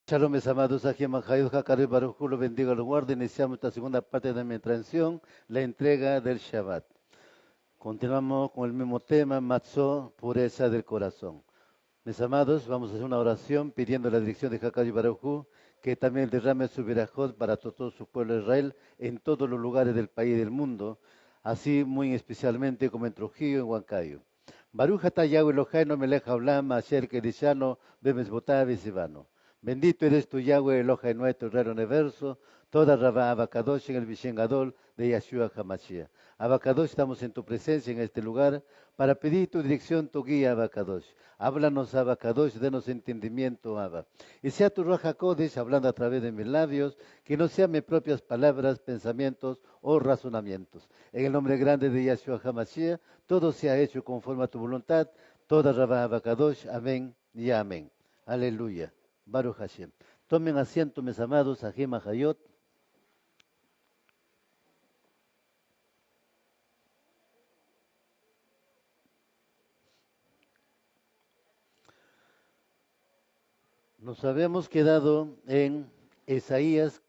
Shalom, mis amados, aquí Mahayu Hakari Baruj Hu lo bendiga, lo guarde. Iniciamos esta segunda parte de mi transición, la entrega del Shabbat. Continuamos con el mismo tema, Matzó, pureza del corazón. Mis amados, vamos a hacer una oración pidiendo la dirección de Hakari Baruj Hu, que también derrame su virajot para todo su pueblo de Israel en todos los lugares del país y del mundo, así muy especialmente como en Trujillo y en Huancayo. Baruch atah Yahweh Eloheinu melech haolam asher kedishano bemesbotav v'sivano. Bendito eres tu Yahweh Elohai nuestro Rey del universo, toda Rabá Abacadosh en el Vishen Gadol de Yeshua HaMashiach. Abacadosh, estamos en tu presencia en este lugar para pedir tu dirección, tu guía, Abacadosh. Háblanos, Abacadosh, denos entendimiento, Abba. Y sea tu Roja Kodesh hablando a través de mis labios, que no sean mis propias palabras, pensamientos o razonamientos. En el nombre grande de Yeshua HaMashiach, todo sea hecho conforme a tu voluntad, toda Rabá Abacadosh, amén y amén. Aleluya. Baruch Hashem. Tomen asiento, mis amados, Ajim Hayot. Nos habíamos quedado en Isaías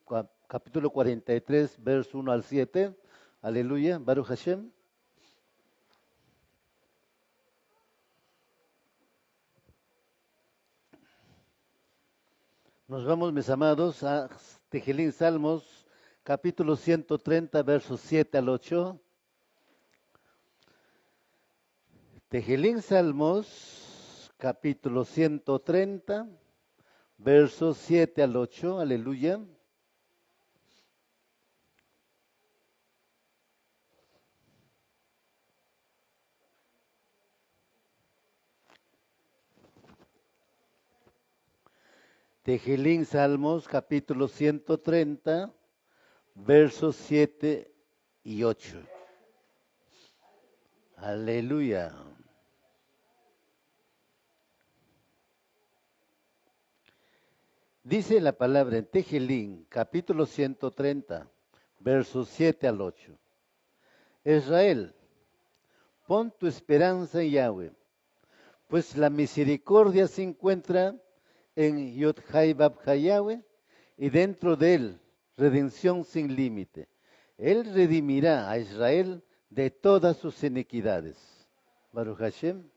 capítulo 43, verso 1 al 7. Aleluya, Baruch Hashem. Nos vamos, mis amados, a Tejelín Salmos, capítulo 130, versos 7 al 8. Tejelín Salmos, capítulo 130, versos 7 al 8. Aleluya. Tejelín Salmos, capítulo 130, versos 7 y 8. Aleluya. Dice la palabra en Tejelín, capítulo 130, versos 7 al 8. Israel, pon tu esperanza en Yahweh, pues la misericordia se encuentra en Yod-Hai Bab-Hai Yahweh, y dentro de él redención sin límite. Él redimirá a Israel de todas sus iniquidades. Baruch Hashem,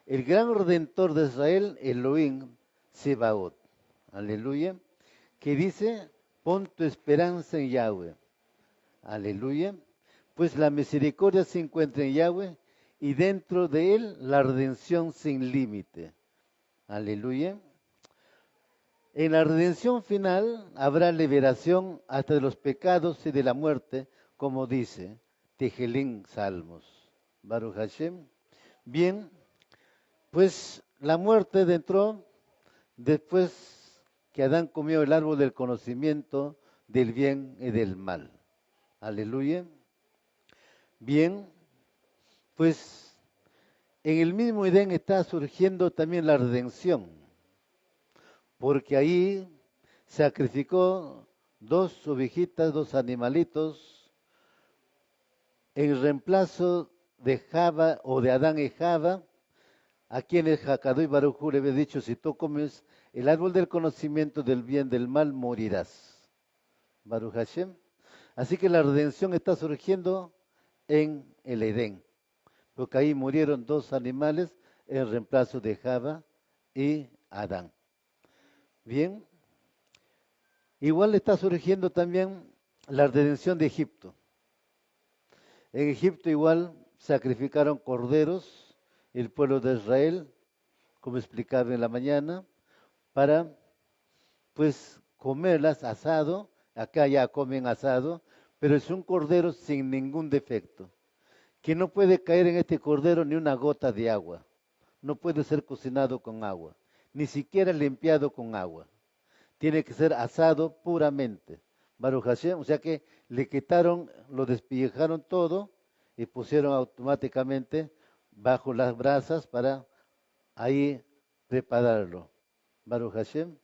el gran redentor de Israel, Elohim Sebaot. Aleluya. Que dice, pon tu esperanza en Yahweh. Aleluya. Pues la misericordia se encuentra en Yahweh y dentro de él la redención sin límite. Aleluya. En la redención final habrá liberación hasta de los pecados y de la muerte, como dice Tejelín Salmos. Baruch Hashem. Bien, pues la muerte entró después que Adán comió el árbol del conocimiento del bien y del mal. Aleluya. Bien, pues en el mismo Edén está surgiendo también la redención, porque ahí sacrificó dos ovejitas, dos animalitos, en reemplazo de Java o de Adán y Java, a quienes Jacadó y Baruj Hu le había dicho, si tú comes el árbol del conocimiento del bien y del mal, morirás. Baruch Hashem. Así que la redención está surgiendo en el Edén, porque ahí murieron dos animales en reemplazo de Java y Adán. Bien, igual está surgiendo también la redención de Egipto. En Egipto igual sacrificaron corderos el pueblo de Israel, como explicaba en la mañana, para pues comerlas asado. Acá ya comen asado, pero es un cordero sin ningún defecto, que no puede caer en este cordero ni una gota de agua, no puede ser cocinado con agua, ni siquiera limpiado con agua, tiene que ser asado puramente. Baruch Hashem, o sea que le quitaron, lo despellejaron todo y pusieron automáticamente bajo las brasas para ahí prepararlo. Baruch Hashem.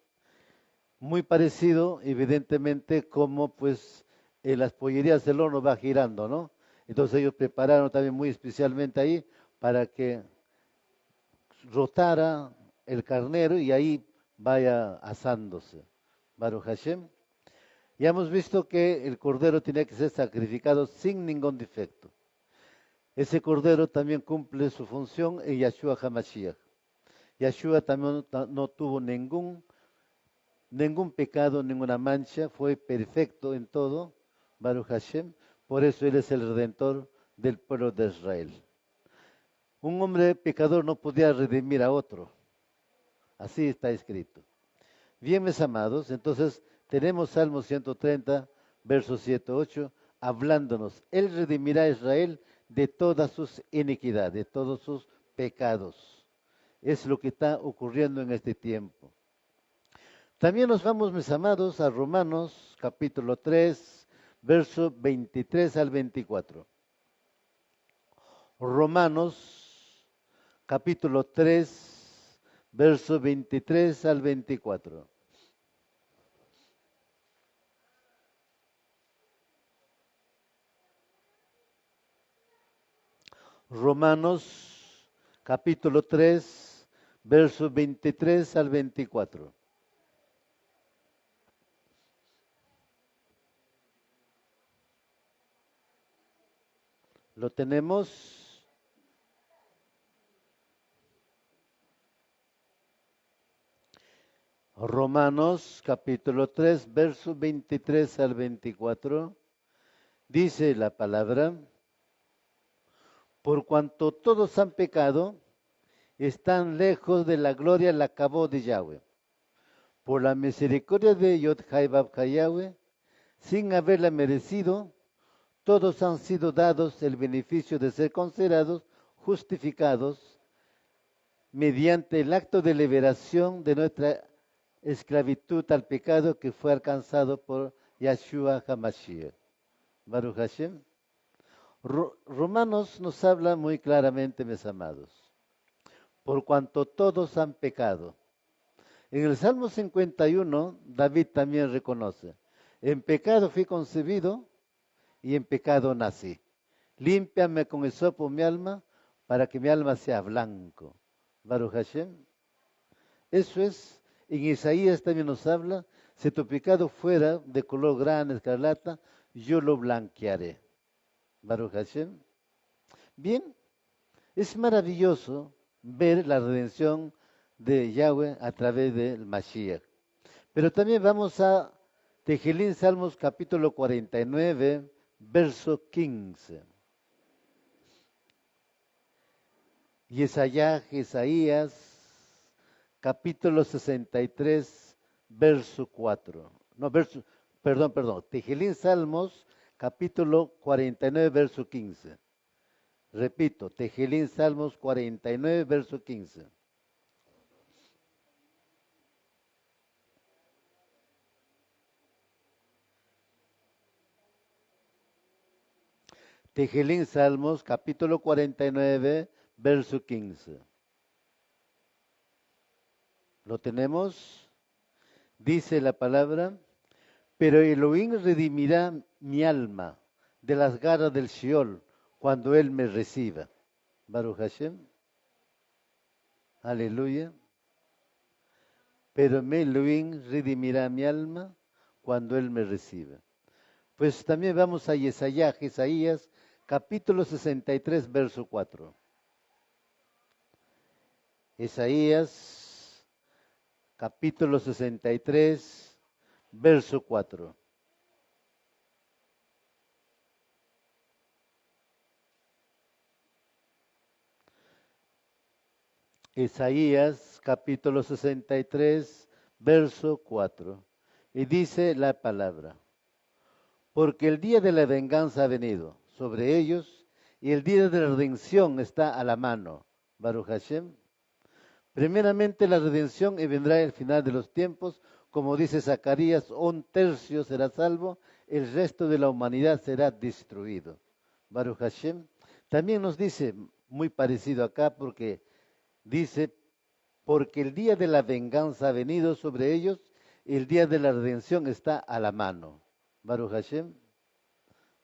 Muy parecido, evidentemente, como pues en las pollerías del horno va girando, ¿no? Entonces ellos prepararon también muy especialmente ahí para que rotara el carnero y ahí vaya asándose. Baruch Hashem. Ya hemos visto que el cordero tenía que ser sacrificado sin ningún defecto. Ese cordero también cumple su función en Yahshua HaMashiach. Yahshua también no tuvo ningún pecado, ninguna mancha, fue perfecto en todo, Baruch Hashem. Por eso Él es el Redentor del pueblo de Israel. Un hombre pecador no podía redimir a otro. Así está escrito. Bien, mis amados, entonces tenemos Salmo 130, versos 7, 8, hablándonos. Él redimirá a Israel de todas sus iniquidades, de todos sus pecados. Es lo que está ocurriendo en este tiempo. También nos vamos, mis amados, a Romanos capítulo 3, verso 23 al 24. Romanos capítulo 3, verso 23 al 24. Romanos capítulo 3, verso 23 al 24. ¿Lo tenemos? Romanos capítulo 3, verso 23 al 24. Dice la palabra: por cuanto todos han pecado, están lejos de la gloria, la acabó de Yahweh. Por la misericordia de Yod-Hai Vav-Hai Yahweh, sin haberla merecido, todos han sido dados el beneficio de ser considerados justificados mediante el acto de liberación de nuestra esclavitud al pecado que fue alcanzado por Yahshua HaMashiach. Baruch Hashem. Romanos nos habla muy claramente, mis amados, por cuanto todos han pecado. En el Salmo 51, David también reconoce: en pecado fui concebido y en pecado nací. Límpiame con hisopo mi alma, para que mi alma sea blanco. Baruch Hashem. Eso es, en Isaías también nos habla: si tu pecado fuera de color grana, escarlata, yo lo blanquearé. Baruch Hashem. Bien, es maravilloso ver la redención de Yahweh a través del Mashiach. Pero también vamos a Tehilín, Salmos capítulo 49, verso 15. Isaías, capítulo 63, verso 4. No, perdón. Tehilín, Salmos, capítulo 49, verso 15. Repito, Tehilín, Salmos 49, verso 15. Tehilín, Salmos, capítulo 49, verso 15. ¿Lo tenemos? Dice la palabra: pero Elohim redimirá mi alma de las garras del Sheol cuando Él me reciba. Baruch Hashem. Aleluya. Pero Elohim redimirá mi alma cuando Él me reciba. Pues también vamos a Isaías, capítulo 63, verso 4. Isaías, capítulo 63, verso 4. Isaías, capítulo 63, verso 4. Y dice la palabra: porque el día de la venganza ha venido sobre ellos, y el día de la redención está a la mano. Baruch Hashem. Primeramente la redención, y vendrá el final de los tiempos, como dice Zacarías: un tercio será salvo, el resto de la humanidad será destruido. Baruch Hashem. También nos dice, muy parecido acá, porque dice: porque el día de la venganza ha venido sobre ellos, y el día de la redención está a la mano. Baruch Hashem.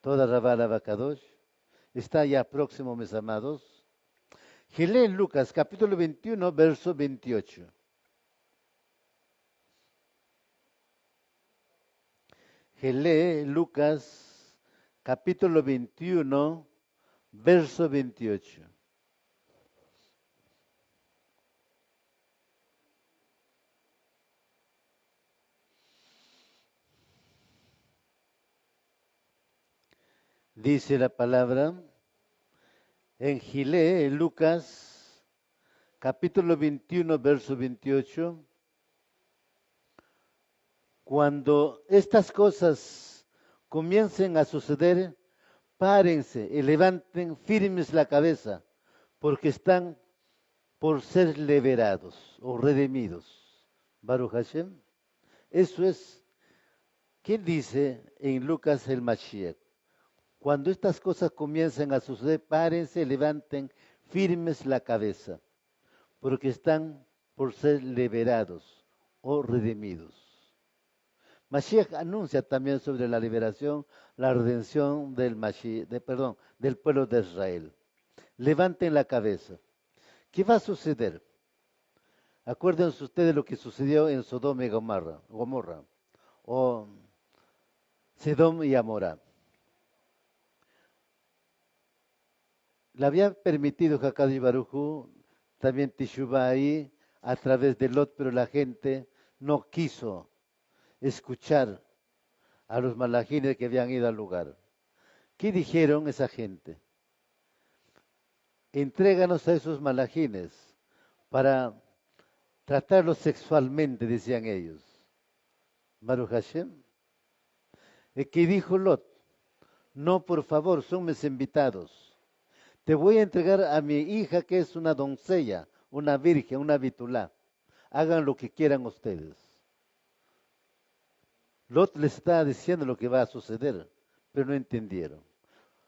Toda Rabá Bacadosh está ya próximo, mis amados. Gilé en Lucas, capítulo 21, verso 28. que lee Lucas capítulo 21, verso 28. Dice la palabra en Gilé, en Lucas, capítulo 21, verso 28. Cuando estas cosas comiencen a suceder, párense y levanten firmes la cabeza, porque están por ser liberados o redimidos. Baruch Hashem. Eso es, ¿quién dice en Lucas el Mashiach? Cuando estas cosas comiencen a suceder, párense, levanten firmes la cabeza, porque están por ser liberados o redimidos. Mashiach anuncia también sobre la liberación, la redención del del pueblo de Israel. Levanten la cabeza. ¿Qué va a suceder? Acuérdense ustedes lo que sucedió en Sodoma y Gomorra o Sedom y Amorá. Le había permitido Hakadosh Baruj Hu, también Teshuvah ahí, a través de Lot, pero la gente no quiso escuchar a los malajines que habían ido al lugar. ¿Qué dijeron esa gente? Entréganos a esos malajines para tratarlos sexualmente, decían ellos. Baruch Hashem. ¿Qué dijo Lot? No, por favor, son mis invitados. Te voy a entregar a mi hija que es una doncella, una virgen, una bitulá. Hagan lo que quieran ustedes. Lot les está diciendo lo que va a suceder, pero no entendieron.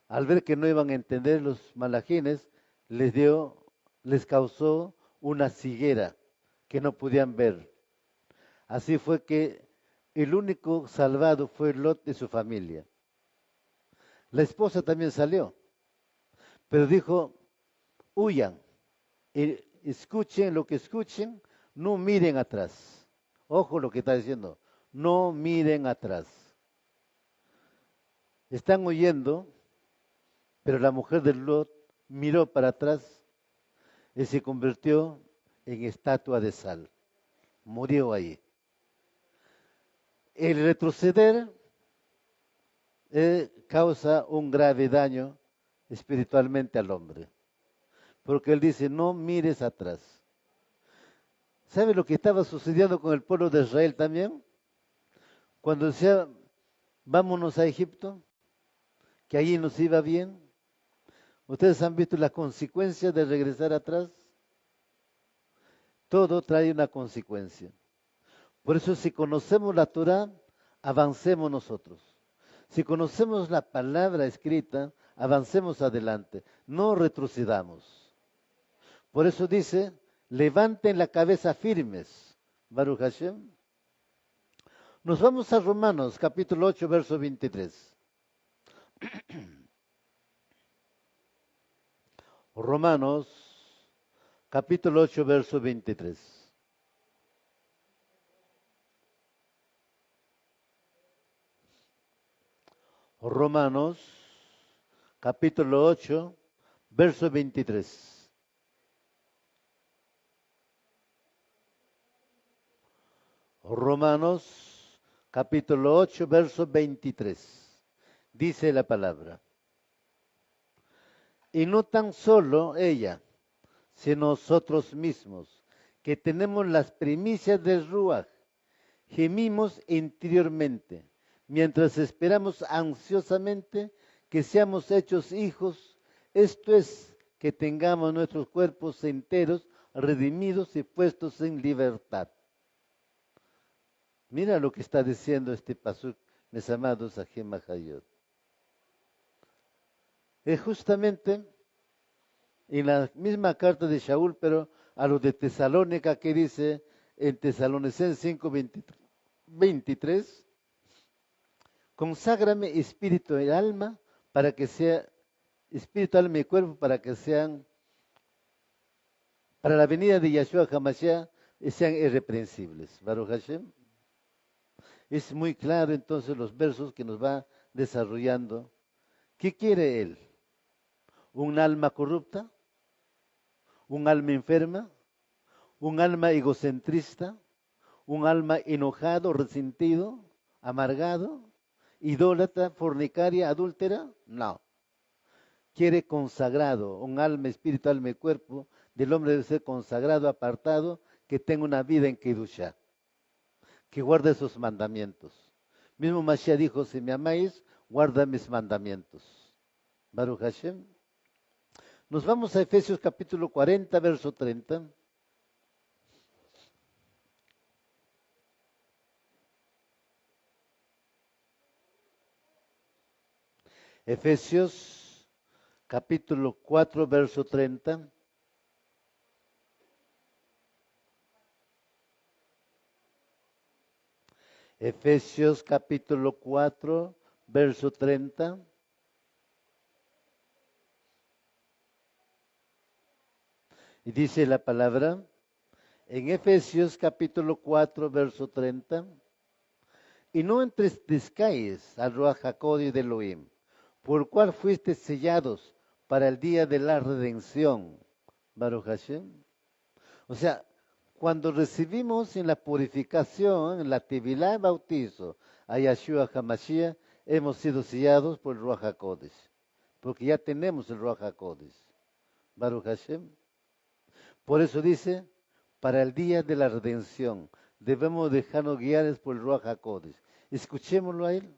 Al ver que no iban a entender los malajines, les causó una ceguera que no podían ver. Así fue que el único salvado fue Lot y su familia. La esposa también salió, pero dijo, huyan, escuchen lo que escuchen, no miren atrás. Ojo lo que está diciendo, no miren atrás. Están huyendo, pero la mujer de Lot miró para atrás y se convirtió en estatua de sal. Murió ahí. El retroceder causa un grave daño espiritualmente al hombre. Porque él dice, no mires atrás. ¿Sabe lo que estaba sucediendo con el pueblo de Israel también? Cuando decía, vámonos a Egipto, que allí nos iba bien. ¿Ustedes han visto las consecuencias de regresar atrás? Todo trae una consecuencia. Por eso si conocemos la Torah, avancemos nosotros. Si conocemos la palabra escrita, avancemos adelante, no retrocedamos. Por eso dice, levanten la cabeza firmes. Baruch Hashem. Nos vamos a Romanos, capítulo 8, verso 23. Romanos, capítulo 8, verso 23. Romanos, capítulo 8, verso 23. Romanos, capítulo 8, verso 23. Dice la palabra. Y no tan solo ella, sino nosotros mismos, que tenemos las primicias del Ruach, gemimos interiormente, mientras esperamos ansiosamente que seamos hechos hijos, esto es, que tengamos nuestros cuerpos enteros, redimidos y puestos en libertad. Mira lo que está diciendo este pasuk, mis amados Ajem Hayot. Es justamente en la misma carta de Shaul, pero a los de Tesalónica, que dice en Tesalonicenses 5, 23, conságrame espíritu y alma para que sea, espíritu, alma y cuerpo para que sean, para la venida de Yahshua HaMashiach, sean irreprensibles. Baruch Hashem. Es muy claro entonces los versos que nos va desarrollando. ¿Qué quiere Él? ¿Un alma corrupta? ¿Un alma enferma? ¿Un alma egocentrista? ¿Un alma enojado, resentido, amargado, idólatra, fornicaria, adúltera? No. Quiere consagrado, un alma, espíritu, alma y cuerpo del hombre debe ser consagrado, apartado, que tenga una vida en Kedushá, que guarde sus mandamientos. Mismo Mashiach dijo, si me amáis, guarda mis mandamientos. Baruch Hashem. Nos vamos a Efesios capítulo 40, verso 30. Efesios capítulo 4, verso 30. Efesios capítulo 4, verso 30. Y dice la palabra, en Efesios capítulo 4, verso 30, y no entristezcáis al Ruach HaKodesh de Elohim, por el cual fuisteis sellados para el día de la redención. Baruch Hashem. O sea, cuando recibimos en la purificación, en la tevilá y bautizo, a Yahshua HaMashiach, hemos sido sellados por el Ruach HaKodesh, porque ya tenemos el Ruach HaKodesh. Baruch Hashem. Por eso dice, para el día de la redención, debemos dejarnos guiar por el Ruach HaKodesh. Escuchémoslo a Él.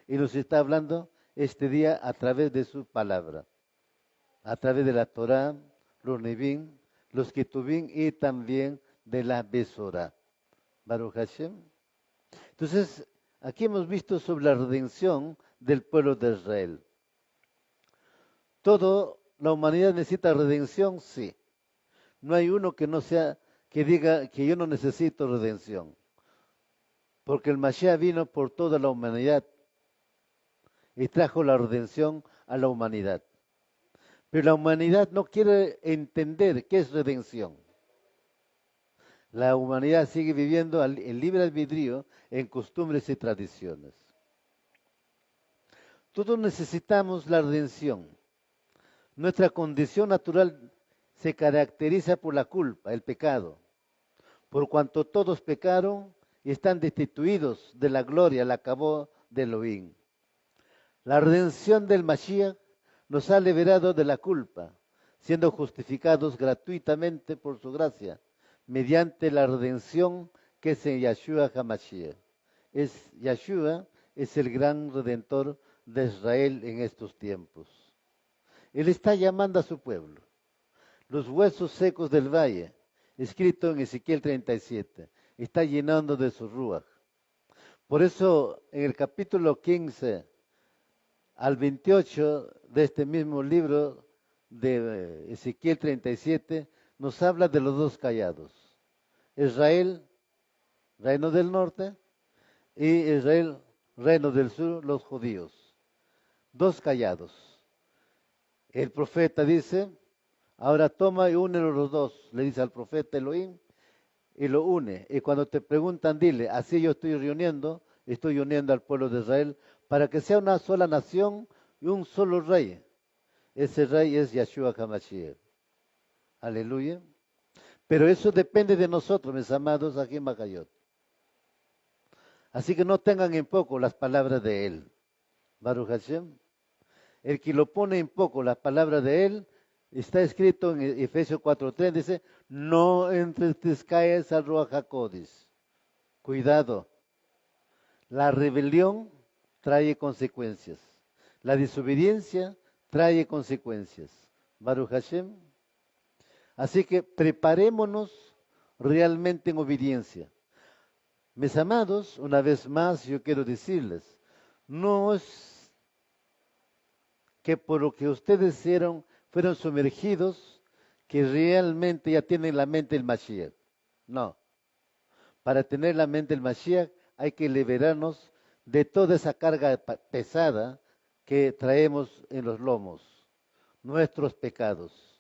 Y nos está hablando este día a través de su palabra, a través de la Torah, los Nevim, los Ketuvim y también de la Besorá. Baruch Hashem. Entonces, aquí hemos visto sobre la redención del pueblo de Israel. Toda la humanidad necesita redención, sí. No hay uno que no sea, que diga que yo no necesito redención. Porque el Mashiach vino por toda la humanidad y trajo la redención a la humanidad. Pero la humanidad no quiere entender qué es redención. La humanidad sigue viviendo en libre albedrío en costumbres y tradiciones. Todos necesitamos la redención. Nuestra condición natural se caracteriza por la culpa, el pecado. Por cuanto todos pecaron y están destituidos de la gloria, la acabó de Elohim. La redención del Mashiach nos ha liberado de la culpa, siendo justificados gratuitamente por su gracia, mediante la redención que es en Yahshua HaMashiach. Yahshua es el gran redentor de Israel en estos tiempos. Él está llamando a su pueblo, los huesos secos del valle, escrito en Ezequiel 37, está llenando de su ruaj. Por eso en el capítulo 15 al 28 de este mismo libro de Ezequiel 37 nos habla de los dos callados. Israel, reino del norte, y Israel, reino del sur, los judíos. Dos callados. El profeta dice, ahora toma y únelo los dos, le dice al profeta Elohim, y lo une. Y cuando te preguntan, dile, así yo estoy uniendo al pueblo de Israel, para que sea una sola nación y un solo rey. Ese rey es Yahshua HaMashiach. Aleluya. Pero eso depende de nosotros, mis amados, aquí en Bacayot. Así que no tengan en poco las palabras de él. Baruch Hashem. El que lo pone en poco las palabras de él, está escrito en Efesios 4:3, dice, no entristezcáis al Ruach HaKodesh. Cuidado. La rebelión trae consecuencias. La desobediencia trae consecuencias. Baruch Hashem. Así que preparémonos realmente en obediencia. Mis amados, una vez más yo quiero decirles, no es que por lo que ustedes hicieron fueron sumergidos, que realmente ya tienen la mente del Mashiach. No. Para tener la mente del Mashiach hay que liberarnos de toda esa carga pesada que traemos en los lomos, nuestros pecados.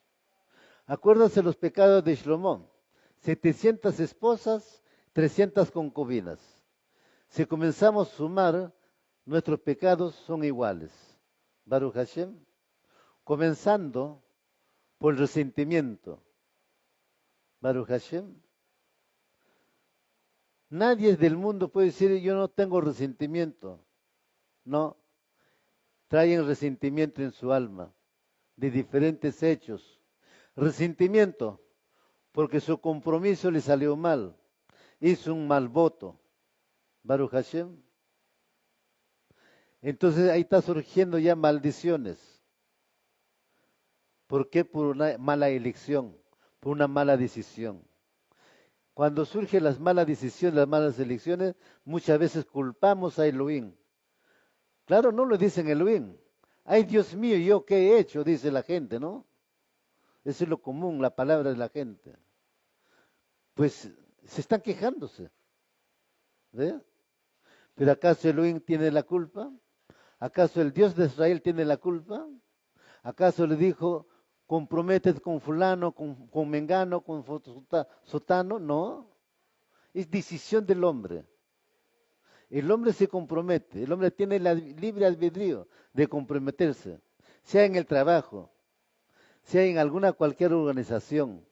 Acuérdense los pecados de Shlomo, 700 esposas, 300 concubinas. Si comenzamos a sumar, nuestros pecados son iguales. Baruch Hashem, comenzando por el resentimiento. Baruch Hashem. Nadie del mundo puede decir, yo no tengo resentimiento. No, traen resentimiento en su alma, de diferentes hechos. Resentimiento, porque su compromiso le salió mal, hizo un mal voto. Baruch Hashem. Entonces ahí está surgiendo ya maldiciones. ¿Por qué? Por una mala elección, por una mala decisión. Cuando surgen las malas decisiones, las malas elecciones, muchas veces culpamos a Elohim. Claro, no lo dicen Elohim. Ay, Dios mío, ¿yo qué he hecho? Dice la gente, ¿no? Eso es lo común, la palabra de la gente. Pues se están quejándose. ¿Ve? ¿Pero acaso Elohim tiene la culpa? ¿Acaso el Dios de Israel tiene la culpa? ¿Acaso le dijo, comprométete con fulano, con mengano, con sotano? No, es decisión del hombre. El hombre se compromete, el hombre tiene el libre albedrío de comprometerse, sea en el trabajo, sea en cualquier organización,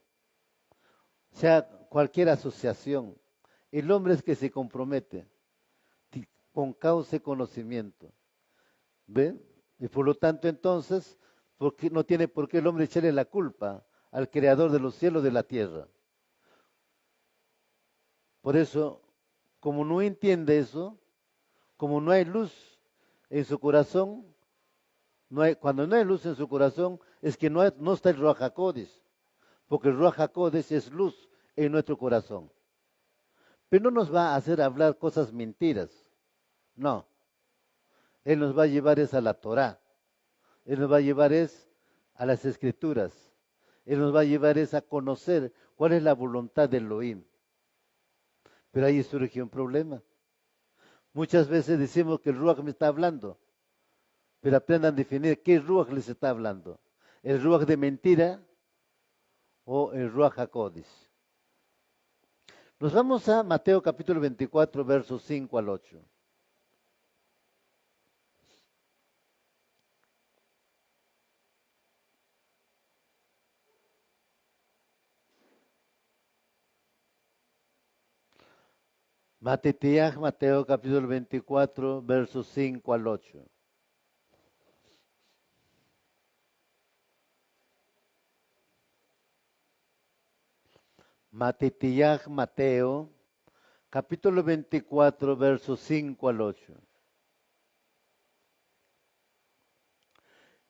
sea cualquier asociación. El hombre es que se compromete con causa y conocimiento. ¿Ve? Y por lo tanto entonces, porque no tiene por qué el hombre echarle la culpa al creador de los cielos y de la tierra. Por eso, como no entiende eso, como no hay luz en su corazón, cuando no hay luz en su corazón, es que no está el Ruach HaKodesh, porque el Ruach HaKodesh es luz en nuestro corazón. Pero no nos va a hacer hablar cosas mentiras, no. Él nos va a llevar a la Torá, Él nos va a llevar a las Escrituras, Él nos va a llevar a conocer cuál es la voluntad de Elohim. Pero ahí surge un problema. Muchas veces decimos que el Ruach me está hablando, pero aprendan a definir qué Ruach les está hablando. ¿El Ruach de mentira o el Ruach HaKodesh? Nos vamos a Mateo capítulo 24, versos 5 al 8. Mateo capítulo 24, versos 5 al 8. Mateo, capítulo 24, versos 5 al 8.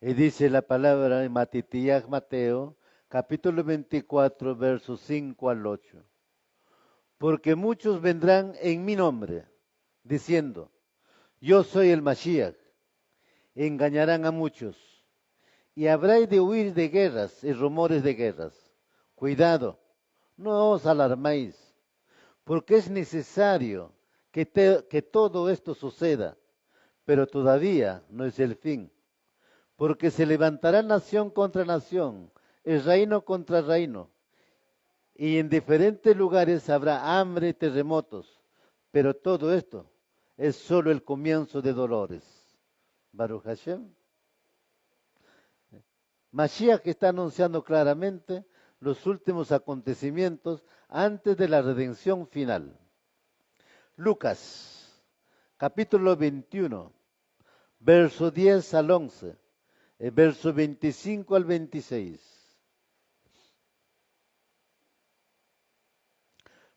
Y dice la palabra en Mateo, capítulo 24, versos 5 al 8. Porque muchos vendrán en mi nombre, diciendo, yo soy el Mashiach, engañarán a muchos, y habráis de huir de guerras y rumores de guerras. Cuidado, no os alarméis, porque es necesario que todo esto suceda, pero todavía no es el fin. Porque se levantará nación contra nación, el reino contra reino, y en diferentes lugares habrá hambre y terremotos, pero todo esto es solo el comienzo de dolores. Baruch Hashem. Mashiach está anunciando claramente los últimos acontecimientos antes de la redención final. Lucas, capítulo 21, verso 10 al 11, verso 25 al 26.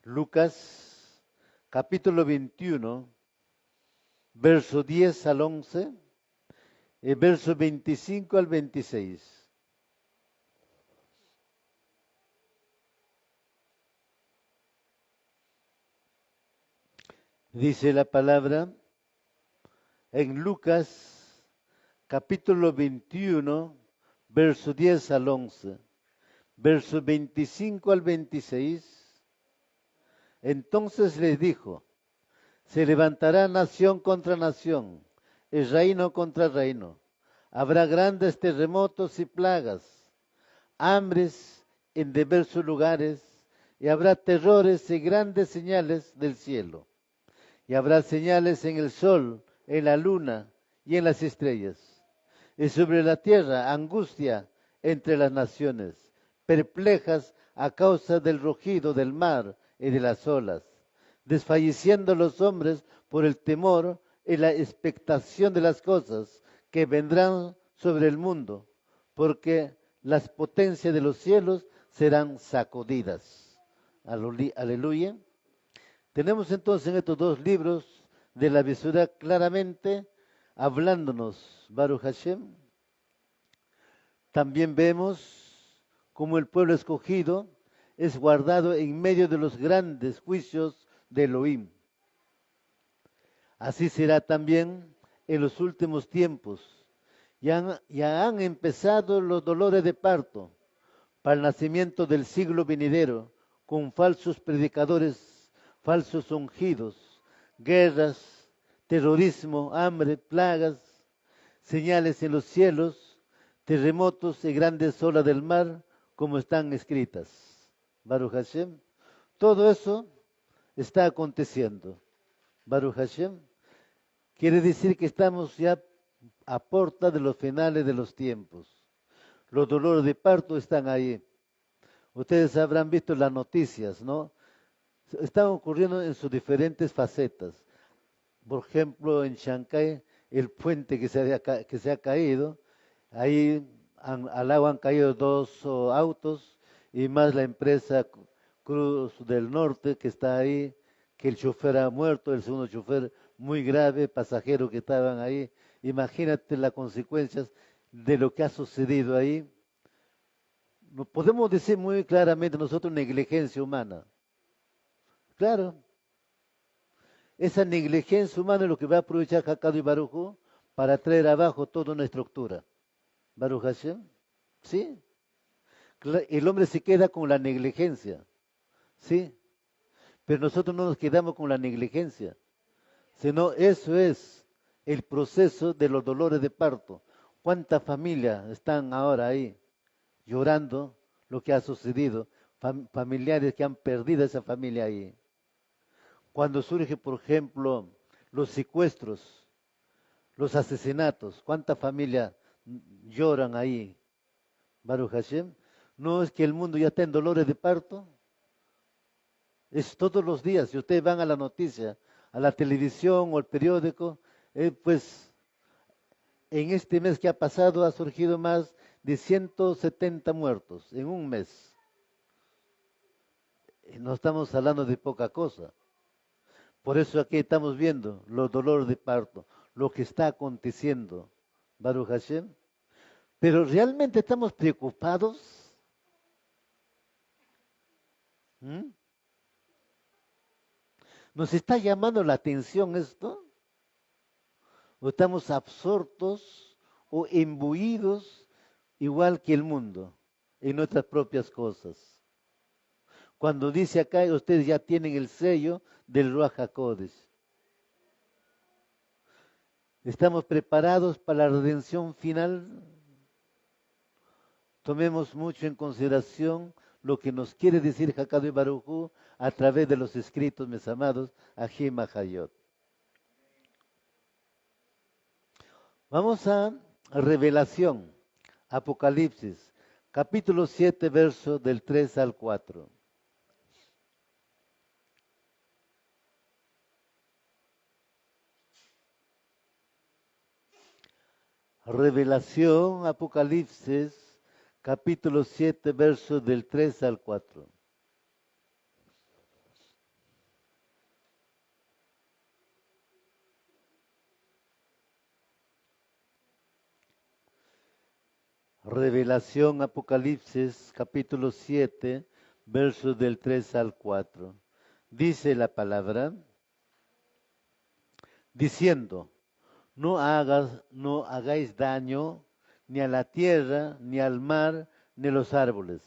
Lucas, capítulo 21, verso 10 al 11, verso 25 al 26. Dice la palabra en Lucas, capítulo 21, verso 10 al 11, verso 25 al 26. Entonces les dijo, se levantará nación contra nación, el reino contra reino. Habrá grandes terremotos y plagas, hambres en diversos lugares, y habrá terrores y grandes señales del cielo. y habrá señales en el sol, en la luna y en las estrellas. Y sobre la tierra angustia entre las naciones, perplejas a causa del rugido del mar y de las olas, desfalleciendo los hombres por el temor y la expectación de las cosas que vendrán sobre el mundo, porque las potencias de los cielos serán sacudidas. Aleluya. Tenemos entonces en estos dos libros de la Besura claramente hablándonos, Baruch Hashem. También vemos cómo el pueblo escogido es guardado en medio de los grandes juicios de Elohim. Así será también en los últimos tiempos. Ya han empezado los dolores de parto para el nacimiento del siglo venidero, con falsos predicadores, falsos ungidos, guerras, terrorismo, hambre, plagas, señales en los cielos, terremotos y grandes olas del mar, como están escritas. Baruch Hashem. Todo eso está aconteciendo. Baruch Hashem. Quiere decir que estamos ya a puerta de los finales de los tiempos. Los dolores de parto están ahí. Ustedes habrán visto las noticias, ¿no? Están ocurriendo en sus diferentes facetas. Por ejemplo, en Shanghái, el puente que se ha caído, ahí al agua han caído dos autos y más la empresa Cruz del Norte que está ahí, que el chofer ha muerto, el segundo chofer muy grave, pasajeros que estaban ahí. Imagínate las consecuencias de lo que ha sucedido ahí. Podemos decir muy claramente nosotros negligencia humana. Claro, esa negligencia humana es lo que va a aprovechar Hakado y Baruj Hu para traer abajo toda una estructura. Baruch Hashem, ¿sí? El hombre se queda con la negligencia, ¿sí? Pero nosotros no nos quedamos con la negligencia, sino eso es el proceso de los dolores de parto. ¿Cuántas familias están ahora ahí llorando lo que ha sucedido? Familiares que han perdido esa familia ahí. Cuando surge, por ejemplo, los secuestros, los asesinatos, ¿cuántas familias lloran ahí? Baruch Hashem. ¿No es que el mundo ya está en dolores de parto? Es todos los días. Si ustedes van a la noticia, a la televisión o al periódico, pues en este mes que ha pasado ha surgido más de 170 muertos en un mes. No estamos hablando de poca cosa. Por eso aquí estamos viendo los dolores de parto, lo que está aconteciendo, Baruch Hashem. Pero ¿realmente estamos preocupados? ¿Mm? ¿Nos está llamando la atención esto? ¿O estamos absortos o imbuidos igual que el mundo en nuestras propias cosas? Cuando dice acá, ustedes ya tienen el sello del Ruach HaKodesh. ¿Estamos preparados para la redención final? Tomemos mucho en consideración lo que nos quiere decir Hakado y Baruj Hu a través de los escritos, mis amados, Ajim Hayot. Vamos a Revelación, Apocalipsis, capítulo 7, verso del 3 al 4. Revelación, Apocalipsis, capítulo 7, verso del 3 al 4. Revelación, Apocalipsis, capítulo 7, versos del 3 al 4. Dice la palabra, diciendo, no hagáis daño ni a la tierra, ni al mar, ni a los árboles,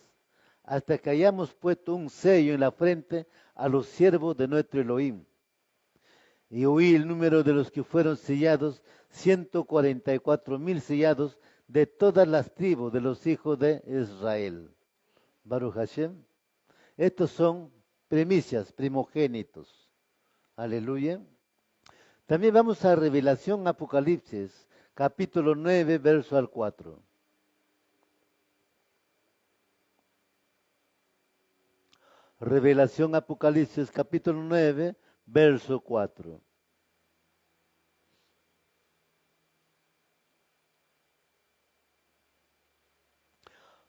hasta que hayamos puesto un sello en la frente a los siervos de nuestro Elohim. Y oí el número de los que fueron sellados, 144,000 sellados de todas las tribus de los hijos de Israel. Baruch Hashem. Estos son primicias, primogénitos. Aleluya. También vamos a Revelación Apocalipsis, capítulo 9, verso al 4. Revelación Apocalipsis, capítulo 9, verso 4.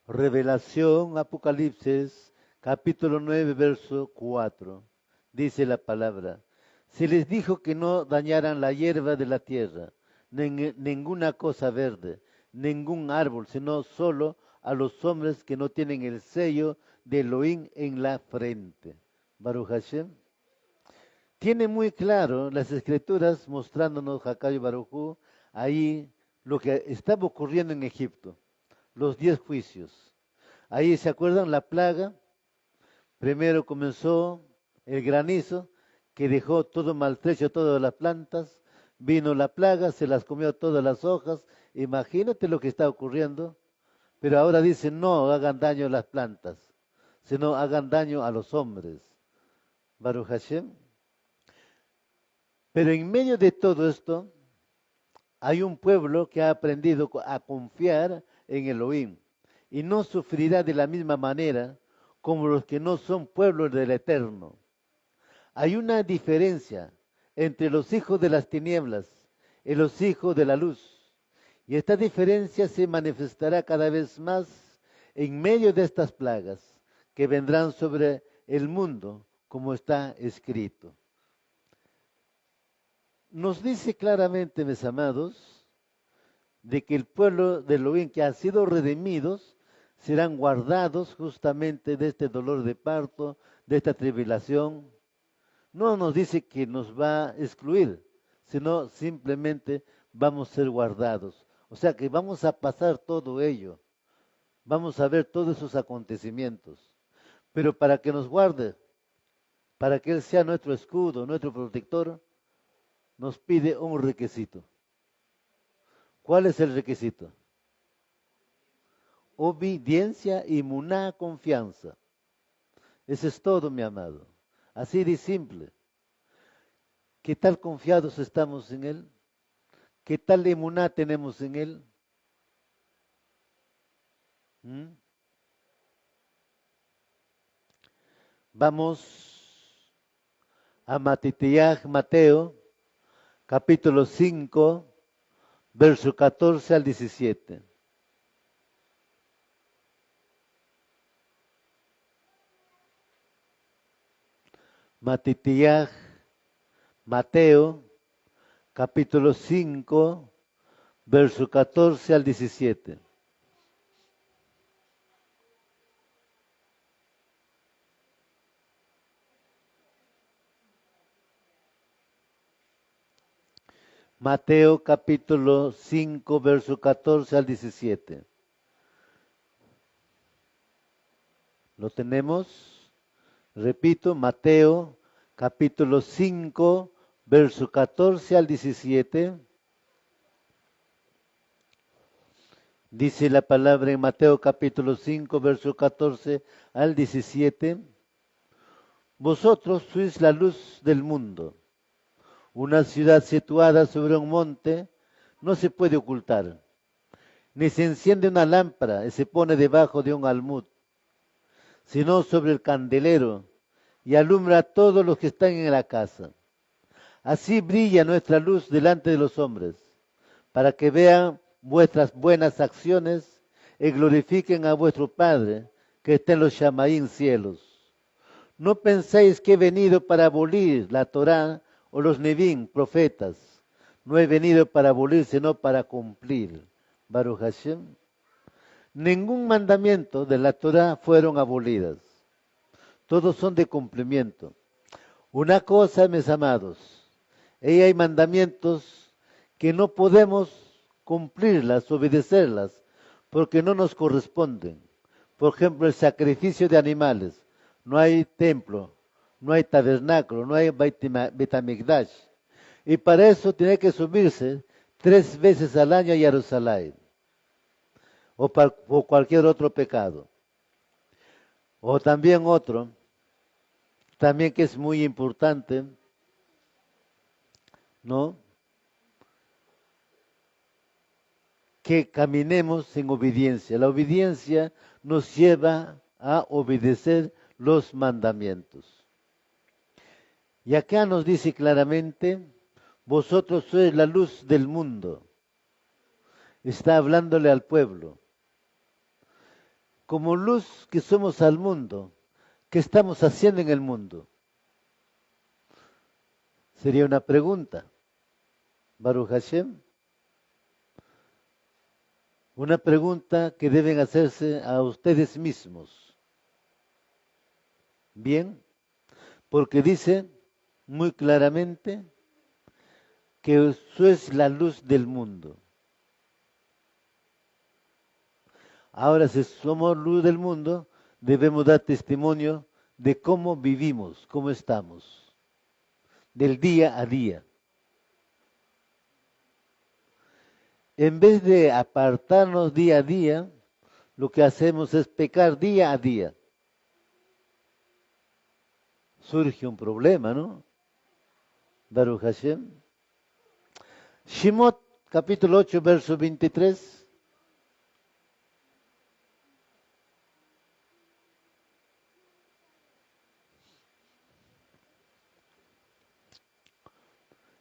Revelación Apocalipsis, capítulo 9, verso 4. Dice la palabra: se les dijo que no dañaran la hierba de la tierra, ninguna cosa verde, ningún árbol, sino solo a los hombres que no tienen el sello de Elohim en la frente. Baruch Hashem. Tiene muy claro las escrituras mostrándonos, Hakai Barujú, ahí lo que estaba ocurriendo en Egipto, los 10 juicios. Ahí se acuerdan la plaga. Primero comenzó el granizo que dejó todo maltrecho todas las plantas. Vino la plaga, se las comió todas las hojas. Imagínate lo que está ocurriendo. Pero ahora dicen no hagan daño a las plantas, sino hagan daño a los hombres. Baruch Hashem. Pero en medio de todo esto, hay un pueblo que ha aprendido a confiar en Elohim y no sufrirá de la misma manera como los que no son pueblos del Eterno. Hay una diferencia entre los hijos de las tinieblas y los hijos de la luz. Y esta diferencia se manifestará cada vez más en medio de estas plagas que vendrán sobre el mundo, como está escrito. Nos dice claramente, mis amados, de que el pueblo de Elohim que ha sido redimidos serán guardados justamente de este dolor de parto, de esta tribulación. No nos dice que nos va a excluir, sino simplemente vamos a ser guardados. O sea que vamos a pasar todo ello, vamos a ver todos esos acontecimientos. Pero para que nos guarde, para que Él sea nuestro escudo, nuestro protector, nos pide un requisito. ¿Cuál es el requisito? Obediencia y muná, confianza. Eso es todo, mi amado. Así de simple. ¿Qué tal confiados estamos en Él? ¿Qué tal emuná tenemos en Él? Vamos a Mateo, capítulo 5, verso 14 al 17. Mateo, capítulo 5, verso 14 al 17. Mateo capítulo 5, verso 14 al 17. ¿Lo tenemos? Repito, Mateo capítulo 5, verso 14 al 17. Dice la palabra en Mateo capítulo 5, verso 14 al 17. Vosotros sois la luz del mundo. Una ciudad situada sobre un monte no se puede ocultar, ni se enciende una lámpara y se pone debajo de un almud, sino sobre el candelero y alumbra a todos los que están en la casa. Así brilla nuestra luz delante de los hombres, para que vean vuestras buenas acciones y glorifiquen a vuestro Padre que está en los Shamaín cielos. No penséis que he venido para abolir la Torá o los Nevín, profetas. No he venido para abolir, sino para cumplir. Baruch Hashem. Ningún mandamiento de la Torá fueron abolidas. Todos son de cumplimiento. Una cosa, mis amados, hay mandamientos que no podemos cumplirlas, obedecerlas, porque no nos corresponden. Por ejemplo, el sacrificio de animales. No hay templo, no hay tabernáculo, no hay Betamigdash. Y para eso tiene que subirse 3 veces al año a Jerusalén. O cualquier otro pecado. O también otro, también que es muy importante, ¿no? Que caminemos en obediencia. La obediencia nos lleva a obedecer los mandamientos. Y acá nos dice claramente, vosotros sois la luz del mundo. Está hablándole al pueblo. Como luz que somos al mundo, ¿qué estamos haciendo en el mundo? Sería una pregunta. Baruch Hashem. Una pregunta que deben hacerse a ustedes mismos. Bien, porque dice muy claramente que eso es la luz del mundo. Ahora, si somos luz del mundo, debemos dar testimonio de cómo vivimos, cómo estamos, del día a día. En vez de apartarnos día a día, lo que hacemos es pecar día a día. Surge un problema, ¿no? Baruch Hashem. Shemot, capítulo 8, verso 23.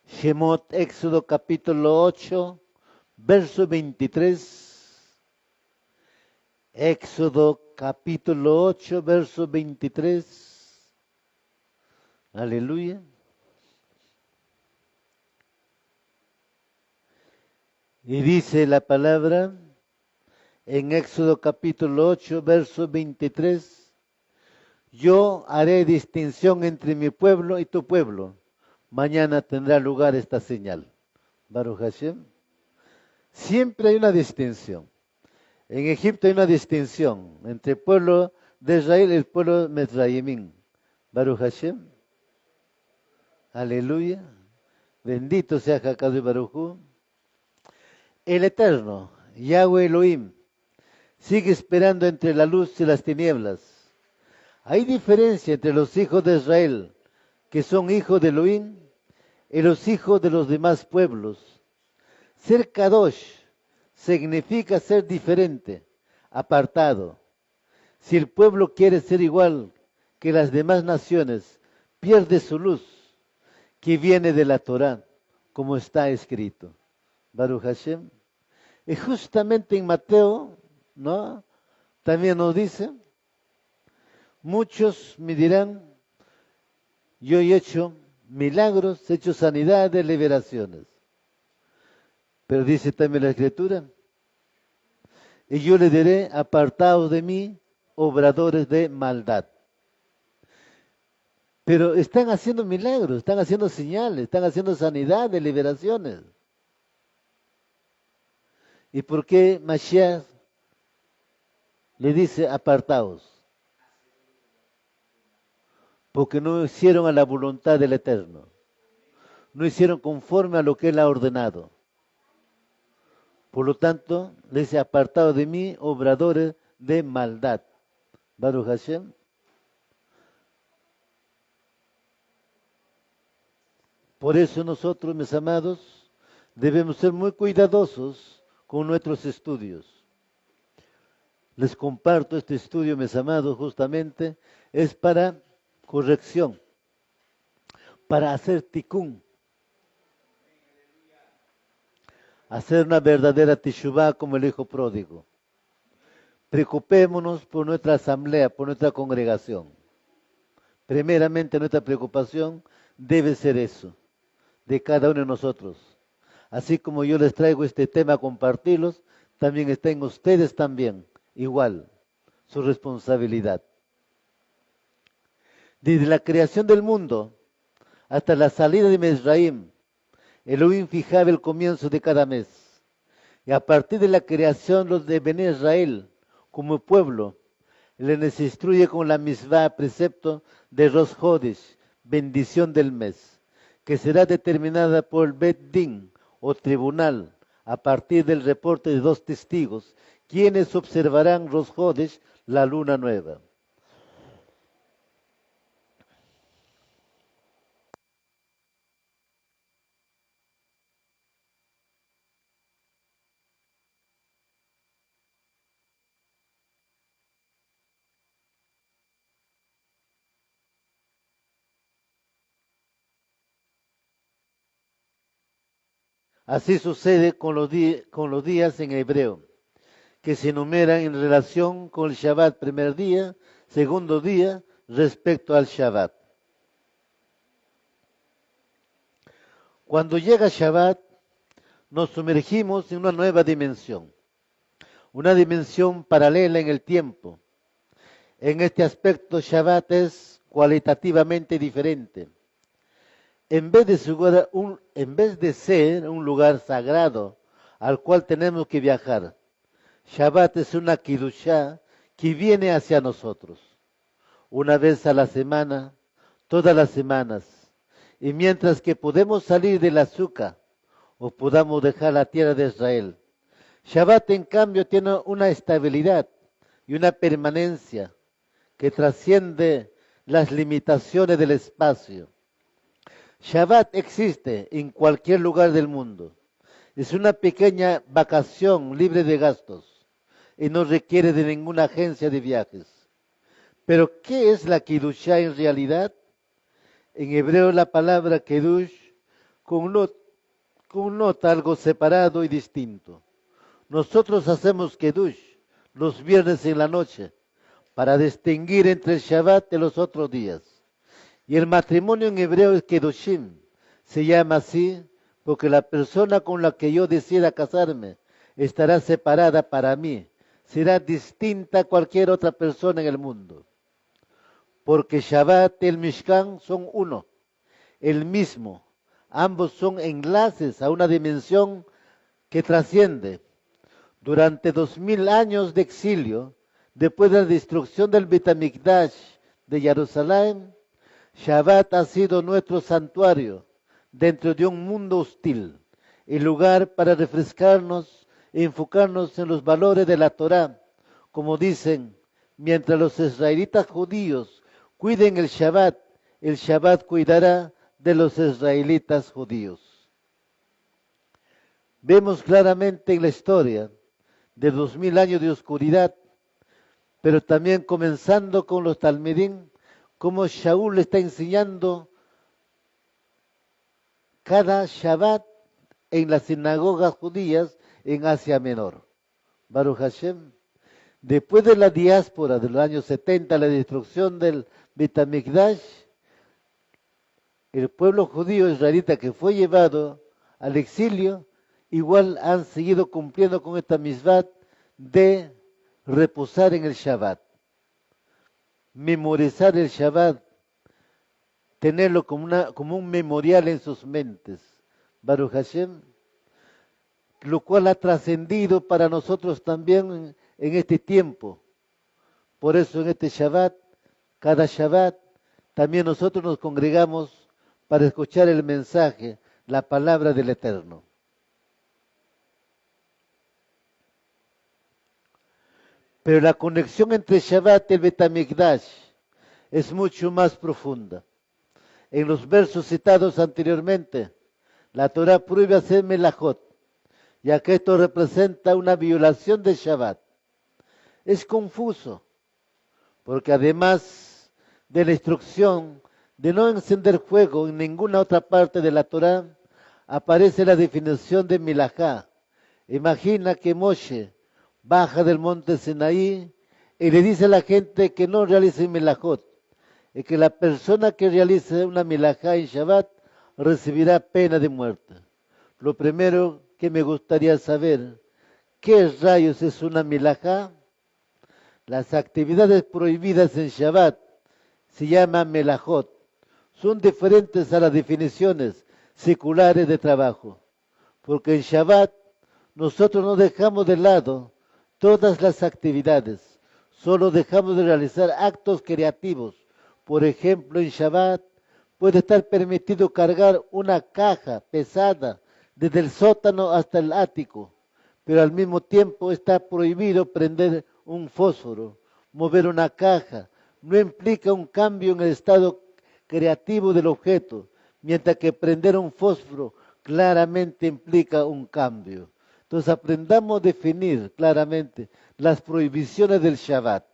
Shemot, Éxodo, capítulo 8, verso 23. Éxodo, capítulo 8, verso 23. Aleluya. Y dice la palabra en Éxodo capítulo 8, verso 23, yo haré distinción entre mi pueblo y tu pueblo. Mañana tendrá lugar esta señal. Baruch Hashem. Siempre hay una distinción. En Egipto hay una distinción entre el pueblo de Israel y el pueblo de Mizraimín. Baruch Hashem. Aleluya. Bendito sea Hakadu y Baruj Hu. El Eterno, Yahweh Elohim, sigue esperando entre la luz y las tinieblas. Hay diferencia entre los hijos de Israel, que son hijos de Elohim, y los hijos de los demás pueblos. Ser Kadosh significa ser diferente, apartado. Si el pueblo quiere ser igual que las demás naciones, pierde su luz, que viene de la Torá, como está escrito. Baruch Hashem. Y justamente en Mateo, ¿no? También nos dice, muchos me dirán, yo he hecho milagros, he hecho sanidades, liberaciones. Pero dice también la Escritura, y yo le diré, apartados de mí, obradores de maldad. Pero están haciendo milagros, están haciendo señales, están haciendo sanidades, liberaciones. ¿Y por qué Mashiach le dice apartados? Porque no hicieron a la voluntad del Eterno. No hicieron conforme a lo que Él ha ordenado. Por lo tanto, le dice, apartado de mí, obradores de maldad. Baruch Hashem. Por eso nosotros, mis amados, debemos ser muy cuidadosos con nuestros estudios. Les comparto este estudio, mis amados, justamente, es para corrección, para hacer tikkun, hacer una verdadera teshuvá como el hijo pródigo. Preocupémonos por nuestra asamblea, por nuestra congregación. Primeramente nuestra preocupación debe ser eso, de cada uno de nosotros. Así como yo les traigo este tema a compartirlos, también está en ustedes también, igual, su responsabilidad. Desde la creación del mundo hasta la salida de Mizraim, Elohim fijaba el comienzo de cada mes. Y a partir de la creación los de Bene Israel, como pueblo, les instruye con la misma precepto de Rosh Hodesh, bendición del mes, que será determinada por el Bet Din o tribunal a partir del reporte de 2 testigos, quienes observarán Rosh Hodesh, la luna nueva. Así sucede con los días en hebreo, que se enumeran en relación con el Shabbat, primer día, segundo día, respecto al Shabbat. Cuando llega Shabbat, nos sumergimos en una nueva dimensión, una dimensión paralela en el tiempo. En este aspecto, Shabbat es cualitativamente diferente. En vez de ser un lugar sagrado al cual tenemos que viajar, Shabbat es una Kiddushá que viene hacia nosotros, una vez a la semana, todas las semanas. Y mientras que podemos salir del azúcar o podamos dejar la tierra de Israel, Shabbat en cambio tiene una estabilidad y una permanencia que trasciende las limitaciones del espacio. Shabbat existe en cualquier lugar del mundo. Es una pequeña vacación libre de gastos y no requiere de ninguna agencia de viajes. Pero, ¿qué es la Kiddushá en realidad? En hebreo la palabra Kiddush connota algo separado y distinto. Nosotros hacemos Kiddush los viernes en la noche para distinguir entre el Shabbat y los otros días. Y el matrimonio en hebreo es Kedoshim. Se llama así porque la persona con la que yo decida casarme estará separada para mí. Será distinta a cualquier otra persona en el mundo. Porque Shabbat y el Mishkan son uno, el mismo. Ambos son enlaces a una dimensión que trasciende. Durante 2000 años de exilio, después de la destrucción del Bet HaMikdash de Jerusalén, Shabbat ha sido nuestro santuario dentro de un mundo hostil, el lugar para refrescarnos e enfocarnos en los valores de la Torá. Como dicen, mientras los israelitas judíos cuiden el Shabbat cuidará de los israelitas judíos. Vemos claramente en la historia de 2000 años de oscuridad, pero también comenzando con los Talmidim, como Shaul está enseñando cada Shabbat en las sinagogas judías en Asia Menor. Baruch Hashem. Después de la diáspora de los años 70, la destrucción del Bet HaMikdash, el pueblo judío israelita que fue llevado al exilio, igual han seguido cumpliendo con esta misvat de reposar en el Shabbat. Memorizar el Shabbat, tenerlo como un memorial en sus mentes, Baruch Hashem, lo cual ha trascendido para nosotros también en este tiempo. Por eso en este Shabbat, cada Shabbat, también nosotros nos congregamos para escuchar el mensaje, la palabra del Eterno. Pero la conexión entre Shabbat y el Bet HaMikdash es mucho más profunda. En los versos citados anteriormente, la Torah prohíbe hacer melajot, ya que esto representa una violación del Shabbat. Es confuso, porque además de la instrucción de no encender fuego en ninguna otra parte de la Torah, aparece la definición de melajá. Imagina que Moshe baja del monte Sinaí y le dice a la gente que no realice melajot, y que la persona que realice una melajá en Shabbat recibirá pena de muerte. Lo primero que me gustaría saber, ¿qué rayos es una melajá? Las actividades prohibidas en Shabbat se llaman melajot. Son diferentes a las definiciones seculares de trabajo, porque en Shabbat nosotros no dejamos de lado todas las actividades, solo dejamos de realizar actos creativos. Por ejemplo, en Shabbat puede estar permitido cargar una caja pesada desde el sótano hasta el ático, pero al mismo tiempo está prohibido prender un fósforo. Mover una caja no implica un cambio en el estado creativo del objeto, mientras que prender un fósforo claramente implica un cambio. Entonces aprendamos a definir claramente las prohibiciones del Shabbat.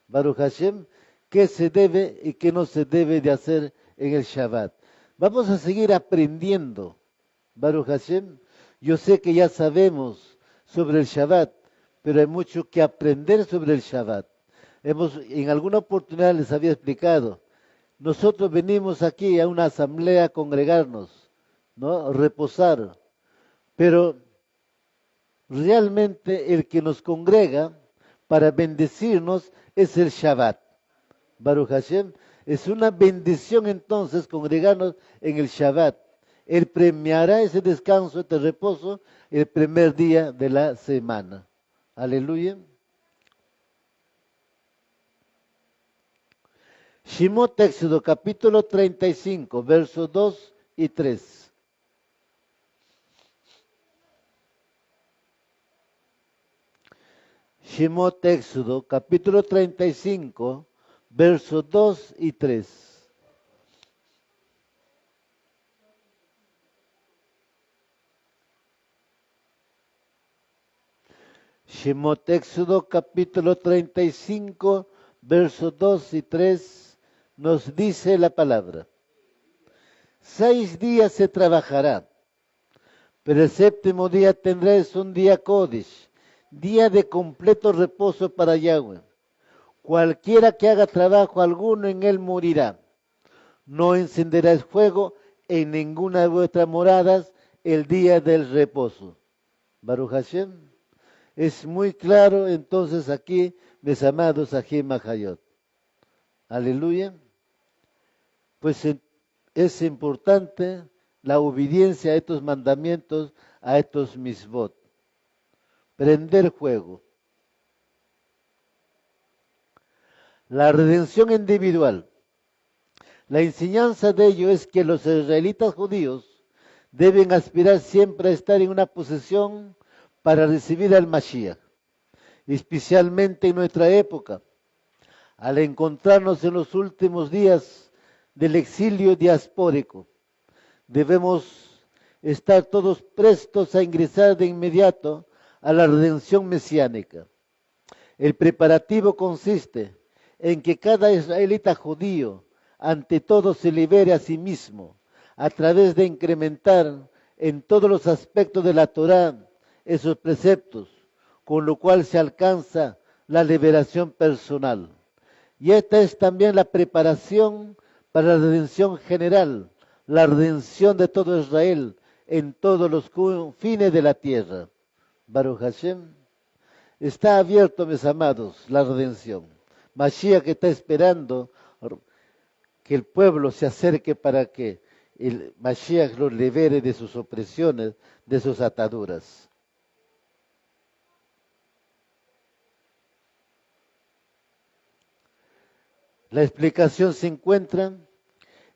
Baruch Hashem, qué se debe y qué no se debe de hacer en el Shabbat. Vamos a seguir aprendiendo, Baruch Hashem, Yo sé que ya sabemos sobre el Shabbat, pero hay mucho que aprender sobre el Shabbat. En alguna oportunidad les había explicado, nosotros venimos aquí a una asamblea a congregarnos, ¿no? Reposar, pero realmente el que nos congrega para bendecirnos es el Shabbat. Baruch Hashem, es una bendición entonces congregarnos en el Shabbat. Él premiará ese descanso, este reposo, el primer día de la semana. Aleluya. Shemot Éxodo capítulo 35, versos 2 y 3. Shemot Éxodo capítulo 35, versos 2 y 3. Shemot Éxodo capítulo 35, versos 2 y 3 nos dice la palabra. 6 días se trabajará, pero el séptimo día tendréis un día Kodesh, día de completo reposo para Yahweh. Cualquiera que haga trabajo alguno en él morirá. No encenderáis fuego en ninguna de vuestras moradas el día del reposo. Baruch Hashem. Es muy claro entonces aquí, mis amados Ajim Mahayot. Aleluya. Pues es importante la obediencia a estos mandamientos, a estos misbot. Prender fuego. La redención individual. La enseñanza de ello es que los israelitas judíos deben aspirar siempre a estar en una posición para recibir al Mashiach, especialmente en nuestra época, al encontrarnos en los últimos días del exilio diaspórico. Debemos estar todos prestos a ingresar de inmediato a la redención mesiánica. El preparativo consiste en que cada israelita judío ante todo se libere a sí mismo a través de incrementar en todos los aspectos de la Torá esos preceptos, con lo cual se alcanza la liberación personal. Y esta es también la preparación para la redención general, la redención de todo Israel en todos los fines de la tierra. Baruch Hashem. Está abierto, mis amados, la redención. Mashiach está esperando que el pueblo se acerque para que el Mashiach los libere de sus opresiones, de sus ataduras. La explicación se encuentra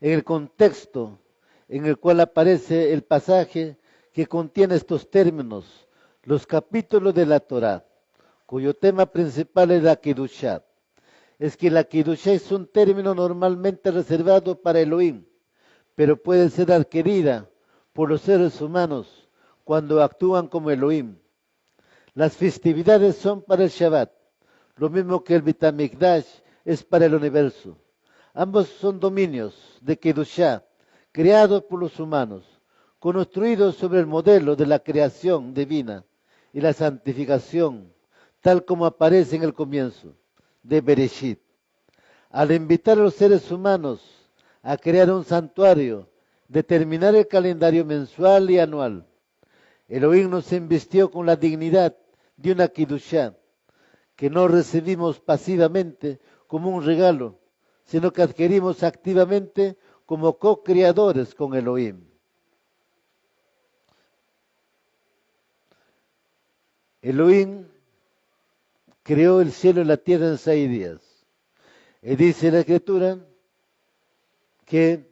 en el contexto en el cual aparece el pasaje que contiene estos términos, los capítulos de la Torá, cuyo tema principal es la Kedushá. Es que la Kedushá es un término normalmente reservado para Elohim, pero puede ser adquirida por los seres humanos cuando actúan como Elohim. Las festividades son para el Shabbat, lo mismo que el Beit HaMikdash es para el universo. Ambos son dominios de Kedushá, creados por los humanos, construidos sobre el modelo de la creación divina y la santificación, tal como aparece en el comienzo de Bereshit. Al invitar a los seres humanos a crear un santuario, determinar el calendario mensual y anual, Elohim nos invistió con la dignidad de una Kedushá, que no recibimos pasivamente como un regalo, sino que adquirimos activamente como co-creadores con Elohim. Elohim creó el cielo y la tierra en 6 días. Y dice la Escritura que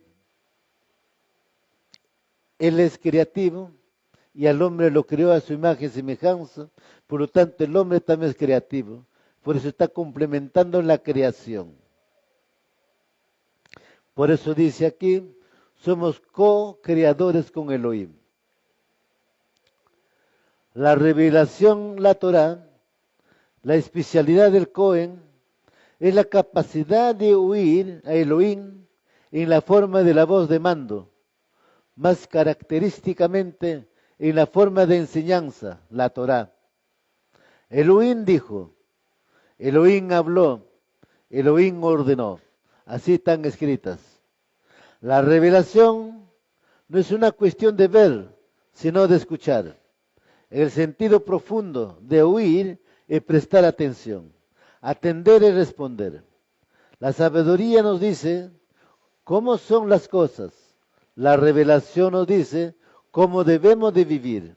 Él es creativo y al hombre lo creó a su imagen y semejanza, por lo tanto el hombre también es creativo, por eso está complementando la creación. Por eso dice aquí, somos co-creadores con Elohim. La revelación, la Torá, la especialidad del Cohen, es la capacidad de oír a Elohim en la forma de la voz de mando, más característicamente en la forma de enseñanza, la Torá. Elohim dijo, Elohim habló, Elohim ordenó. Así están escritas. La revelación no es una cuestión de ver, sino de escuchar. El sentido profundo de oír y prestar atención, atender y responder. La sabiduría nos dice cómo son las cosas. La revelación nos dice cómo debemos de vivir.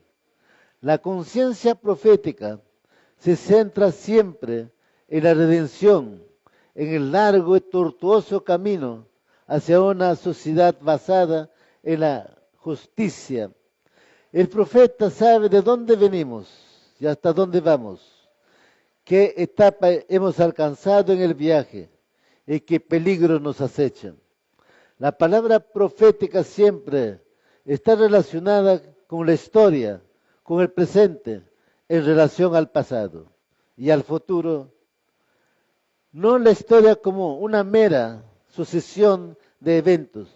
La conciencia profética se centra siempre en la redención, en el largo y tortuoso camino hacia una sociedad basada en la justicia. El profeta sabe de dónde venimos y hasta dónde vamos, qué etapa hemos alcanzado en el viaje y qué peligros nos acechan. La palabra profética siempre está relacionada con la historia, con el presente, en relación al pasado y al futuro. No la historia como una mera sucesión de eventos,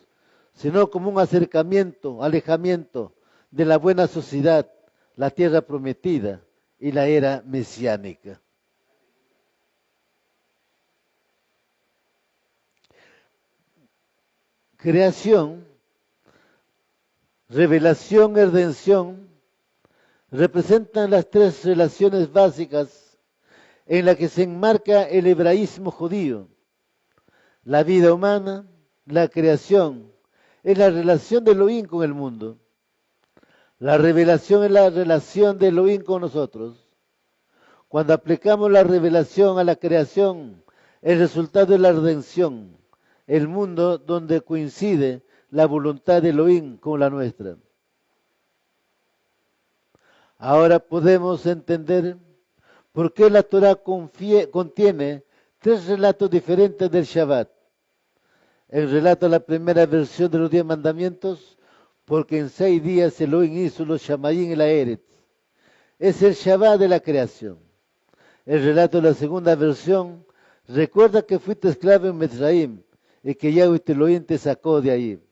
sino como un acercamiento, alejamiento de la buena sociedad, la tierra prometida y la era mesiánica. Creación, revelación y redención representan las tres relaciones básicas en las que se enmarca el hebraísmo judío. La vida humana, la creación, es la relación de Elohim con el mundo. La revelación es la relación de Elohim con nosotros. Cuando aplicamos la revelación a la creación, el resultado es la redención, el mundo donde coincide la voluntad de Elohim con la nuestra. Ahora podemos entender por qué la Torah contiene tres relatos diferentes del Shabbat. El relato de la primera versión de los 10 mandamientos, porque en 6 días Elohim hizo los Shamayim y la Eretz. Es el Shabbat de la creación. El relato de la segunda versión, recuerda que fuiste esclavo en Mizraim y que Yahweh Elohim te sacó de ahí.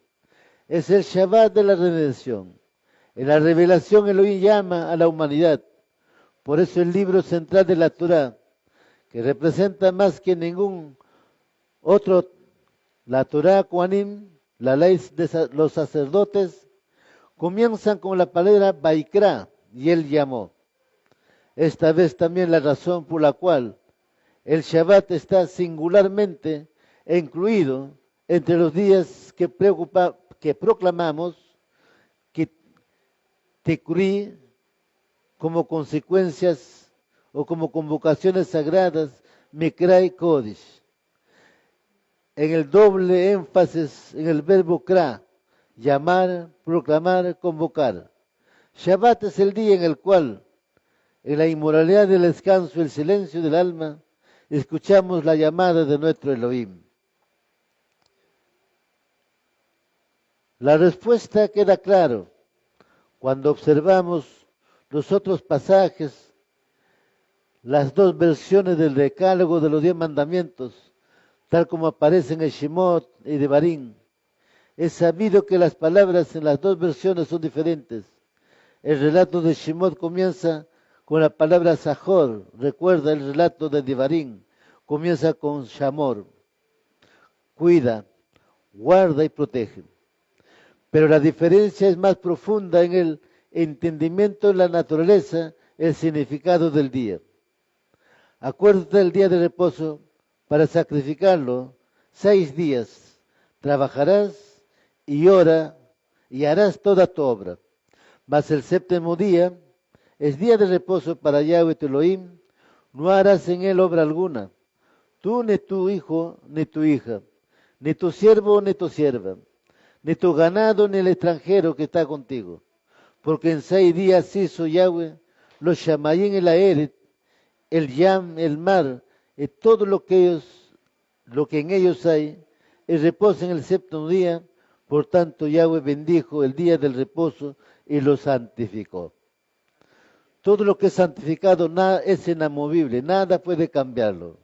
Es el Shabbat de la redención. En la revelación Elohim llama a la humanidad. Por eso el libro central de la Torah, que representa más que ningún otro, la Torah Kohanim, la ley de los sacerdotes, comienzan con la palabra Baikra, y él llamó. Esta vez también la razón por la cual el Shabbat está singularmente incluido entre los días que proclamamos que Tikuri como consecuencias o como convocaciones sagradas, Mikra y Kodesh. En el doble énfasis en el verbo Kra, llamar, proclamar, convocar. Shabbat es el día en el cual, en la inmoralidad del descanso y el silencio del alma, escuchamos la llamada de nuestro Elohim. La respuesta queda claro cuando observamos los otros pasajes, las dos versiones del decálogo de los 10 mandamientos, tal como aparecen en Shemot y Devarim. Es sabido que las palabras en las dos versiones son diferentes. El relato de Shemot comienza con la palabra Sahor. Recuerda, el relato de Devarim comienza con Shamor. Cuida, guarda y protege. Pero la diferencia es más profunda en el entendimiento de la naturaleza, el significado del día. Acuérdate del día de reposo para sacrificarlo 6 días. Trabajarás y harás toda tu obra. Mas el séptimo día es día de reposo para Yahweh tu Elohim, no harás en él obra alguna. Tú, ni tu hijo, ni tu hija, ni tu siervo, ni tu sierva, ni tu ganado, ni el extranjero que está contigo. Porque en 6 días hizo Yahweh los Shamayim y la Eret, el Yam, el mar, y todo lo que en ellos hay, y reposa en el séptimo día. Por tanto, Yahweh bendijo el día del reposo y lo santificó. Todo lo que es santificado es inamovible, nada puede cambiarlo.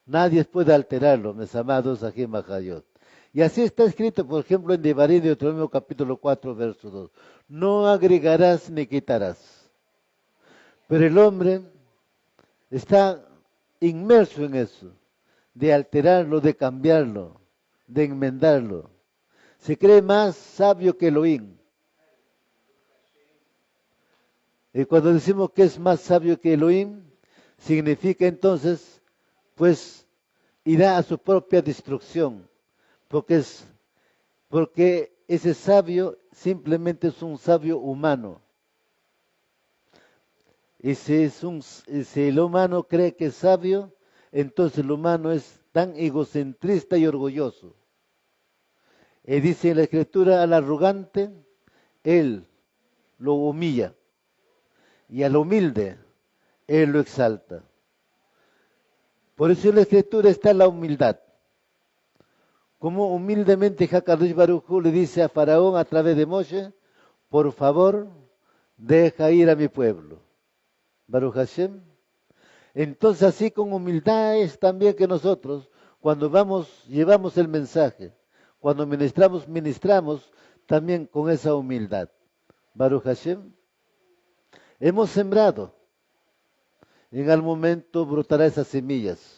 Nadie puede alterarlo, mis amados Ajim Ajayot. Y así está escrito, por ejemplo, en Devarim, Deuteronomio capítulo 4, verso 2. No agregarás ni quitarás. Pero el hombre está inmerso en eso, de alterarlo, de cambiarlo, de enmendarlo. Se cree más sabio que Elohim. Y cuando decimos que es más sabio que Elohim, significa entonces, pues, irá a su propia destrucción, porque ese sabio simplemente es un sabio humano. Y si el humano cree que es sabio, entonces el humano es tan egocentrista y orgulloso. Y dice en la Escritura, al arrogante, él lo humilla, y al humilde, él lo exalta. Por eso en la Escritura está la humildad. Como humildemente Hakadosh Baruj Hu le dice a Faraón a través de Moshe, por favor, deja ir a mi pueblo. Baruch Hashem. Entonces así con humildad es también que nosotros, cuando llevamos el mensaje, cuando ministramos también con esa humildad. Baruch Hashem. Hemos sembrado. En algún momento brotará esas semillas.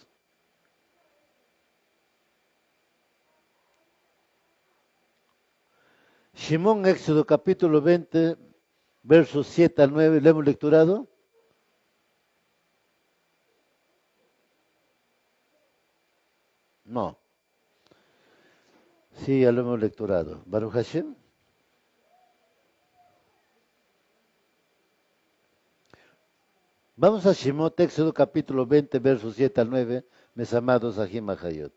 Shimón, Éxodo capítulo 20, versos 7 al 9, ¿lo hemos lecturado? No. Sí, ya lo hemos lecturado. Baruch Hashem. Vamos a Shemot, Éxodo capítulo 20, versos 7 al 9, mis amados Ajim Ajayot.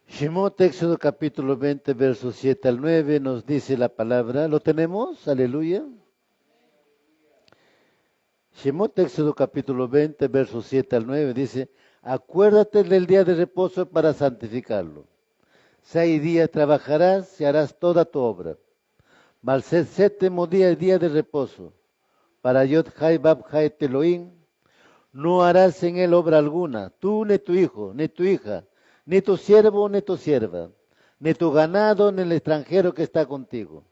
Shemot, Éxodo capítulo 20, versos 7 al 9, nos dice la palabra. ¿Lo tenemos? Aleluya. Shemot, Éxodo capítulo 20, versos 7 al 9, dice, acuérdate del día de reposo para santificarlo. 6 días trabajarás y harás toda tu obra. Mas el séptimo día es día de reposo. Para Yod Hai Bab Hai Teloim, no harás en él obra alguna, tú ni tu hijo, ni tu hija, ni tu siervo, ni tu sierva, ni tu ganado, ni el extranjero que está contigo.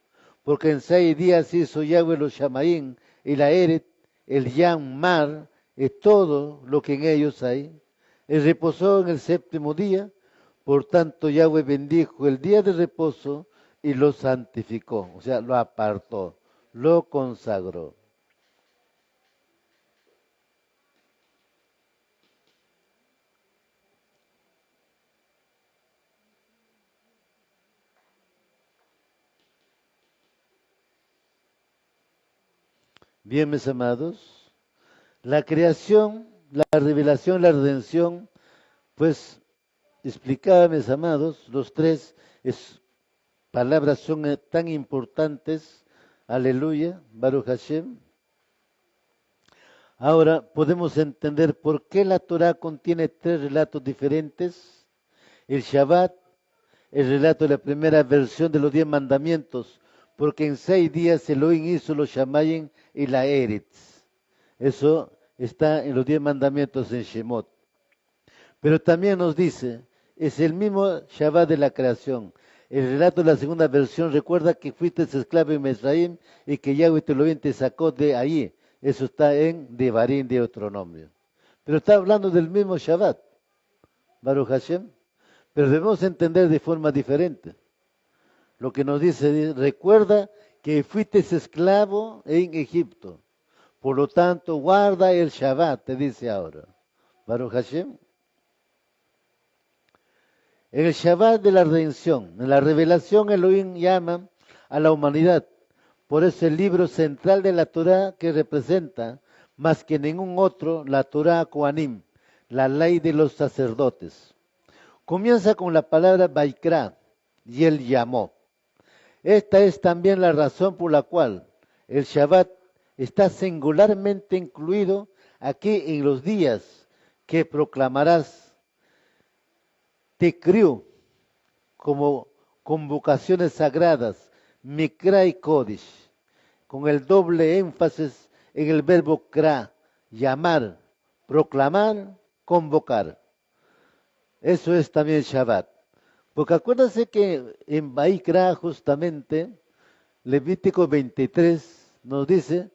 Porque en 6 días hizo Yahweh los Shamaín y la Eret, el Yam, mar, y todo lo que en ellos hay. Él reposó en el séptimo día, por tanto Yahweh bendijo el día de reposo y lo santificó, o sea, lo apartó, lo consagró. Bien, mis amados, la creación, la revelación, la redención, pues explicaba, mis amados, los tres palabras son tan importantes, aleluya, Baruch Hashem. Ahora podemos entender por qué la Torah contiene tres relatos diferentes. El Shabbat, el relato de la primera versión de los 10 mandamientos, porque en 6 días Elohim hizo los Shamayim y la Eretz. Eso está en los 10 mandamientos en Shemot. Pero también nos dice, es el mismo Shabbat de la creación. El relato de la segunda versión recuerda que fuiste esclavo en Mesraim y que Yahweh Elohim te sacó de ahí. Eso está en Devarim, de Deuteronomio. Pero está hablando del mismo Shabbat, Baruch Hashem. Pero debemos entender de forma diferente. Lo que nos dice, recuerda que fuiste esclavo en Egipto. Por lo tanto, guarda el Shabbat, te dice ahora. Baruch Hashem. En el Shabbat de la redención, en la revelación, Elohim llama a la humanidad. Por eso el libro central de la Torah que representa, más que ningún otro, la Torah Kohanim, la ley de los sacerdotes. Comienza con la palabra Baikra, y él llamó. Esta es también la razón por la cual el Shabbat está singularmente incluido aquí en los días que proclamarás Tekriu como convocaciones sagradas, Mikra y Kodesh. con el doble énfasis en el verbo kra, llamar, proclamar, convocar. Eso es también Shabbat. Porque acuérdense que en Baikra justamente, Levítico 23 nos dice,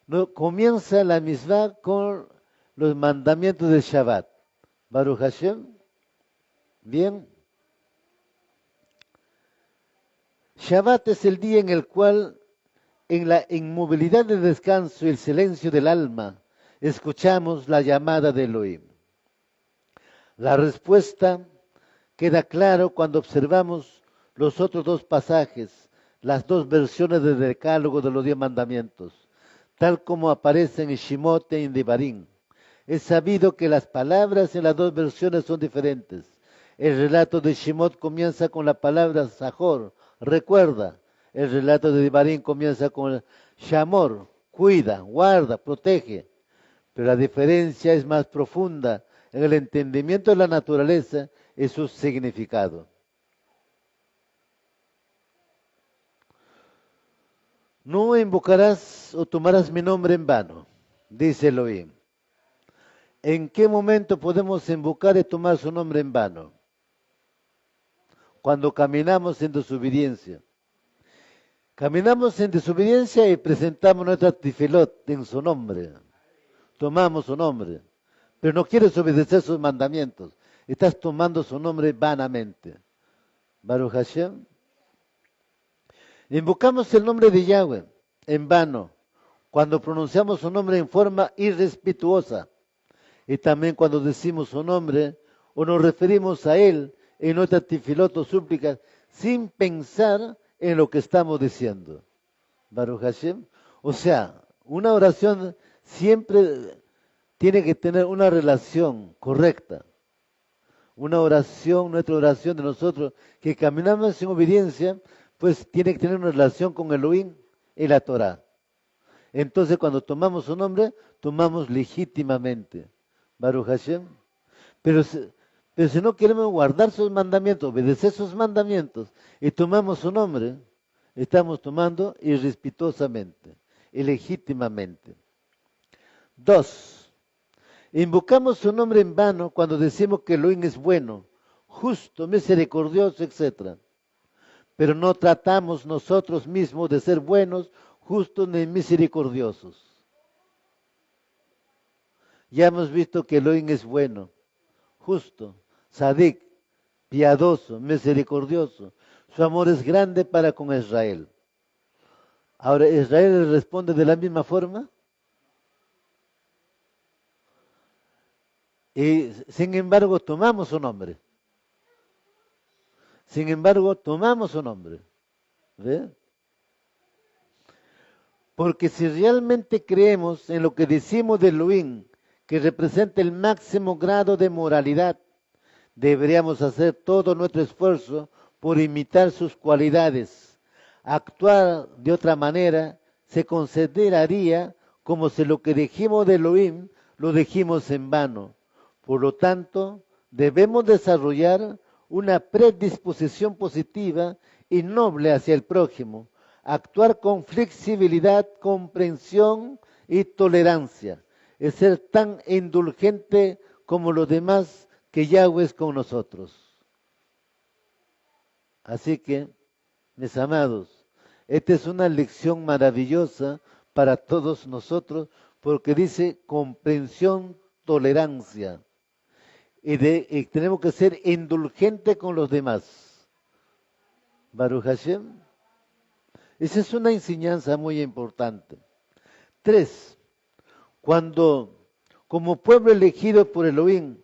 no, comienza la misma con los mandamientos del Shabbat. Baruch Hashem, bien. Shabbat es el día en el cual, en la inmovilidad del descanso y el silencio del alma, escuchamos la llamada de Elohim. La respuesta queda claro cuando observamos los otros dos pasajes, las dos versiones del decálogo de los 10 mandamientos, tal como aparecen en Shemot y en Devarim. Es sabido que las palabras en las dos versiones son diferentes. El relato de Shemot comienza con la palabra Zahor, recuerda. El relato de Devarim comienza con Shamor, cuida, guarda, protege. Pero la diferencia es más profunda en el entendimiento de la naturaleza y su significado. No invocarás o tomarás mi nombre en vano, dice Elohim. ¿En qué momento podemos invocar y tomar su nombre en vano? Cuando caminamos en desobediencia. Caminamos en desobediencia y presentamos nuestra tifilot en su nombre. Tomamos su nombre. Pero no quieres obedecer sus mandamientos. Estás tomando su nombre vanamente. Baruch Hashem. Invocamos el nombre de Yahweh en vano, cuando pronunciamos su nombre en forma irrespetuosa. Y también cuando decimos su nombre o nos referimos a él en nuestras tifilot o súplicas sin pensar en lo que estamos diciendo. Baruch Hashem. O sea, una oración siempre tiene que tener una relación correcta. Una oración, nuestra oración de nosotros, que caminamos en obediencia, pues tiene que tener una relación con Elohim y la Torah. Entonces cuando tomamos su nombre, tomamos legítimamente. Baruch Hashem. Pero si no queremos guardar sus mandamientos, obedecer sus mandamientos, y tomamos su nombre, estamos tomando irrespetuosamente, ilegítimamente. 2. Invocamos su nombre en vano cuando decimos que Elohim es bueno, justo, misericordioso, etc. Pero no tratamos nosotros mismos de ser buenos, justos ni misericordiosos. Ya hemos visto que Elohim es bueno, justo, sadik, piadoso, misericordioso. Su amor es grande para con Israel. Ahora, ¿Israel le responde de la misma forma? Y sin embargo tomamos su nombre. Sin embargo tomamos su nombre. ¿Ve? Porque si realmente creemos en lo que decimos de Elohim, que representa el máximo grado de moralidad, deberíamos hacer todo nuestro esfuerzo por imitar sus cualidades. Actuar de otra manera se consideraría como si lo que dijimos de Elohim lo dijimos en vano. Por lo tanto, debemos desarrollar una predisposición positiva y noble hacia el prójimo, actuar con flexibilidad, comprensión y tolerancia, es ser tan indulgente como los demás que Yahweh es con nosotros. Así que, mis amados, esta es una lección maravillosa para todos nosotros porque dice comprensión, tolerancia. Y tenemos que ser indulgentes con los demás. Baruch Hashem. Esa es una enseñanza muy importante. 3. Cuando, como pueblo elegido por Elohim,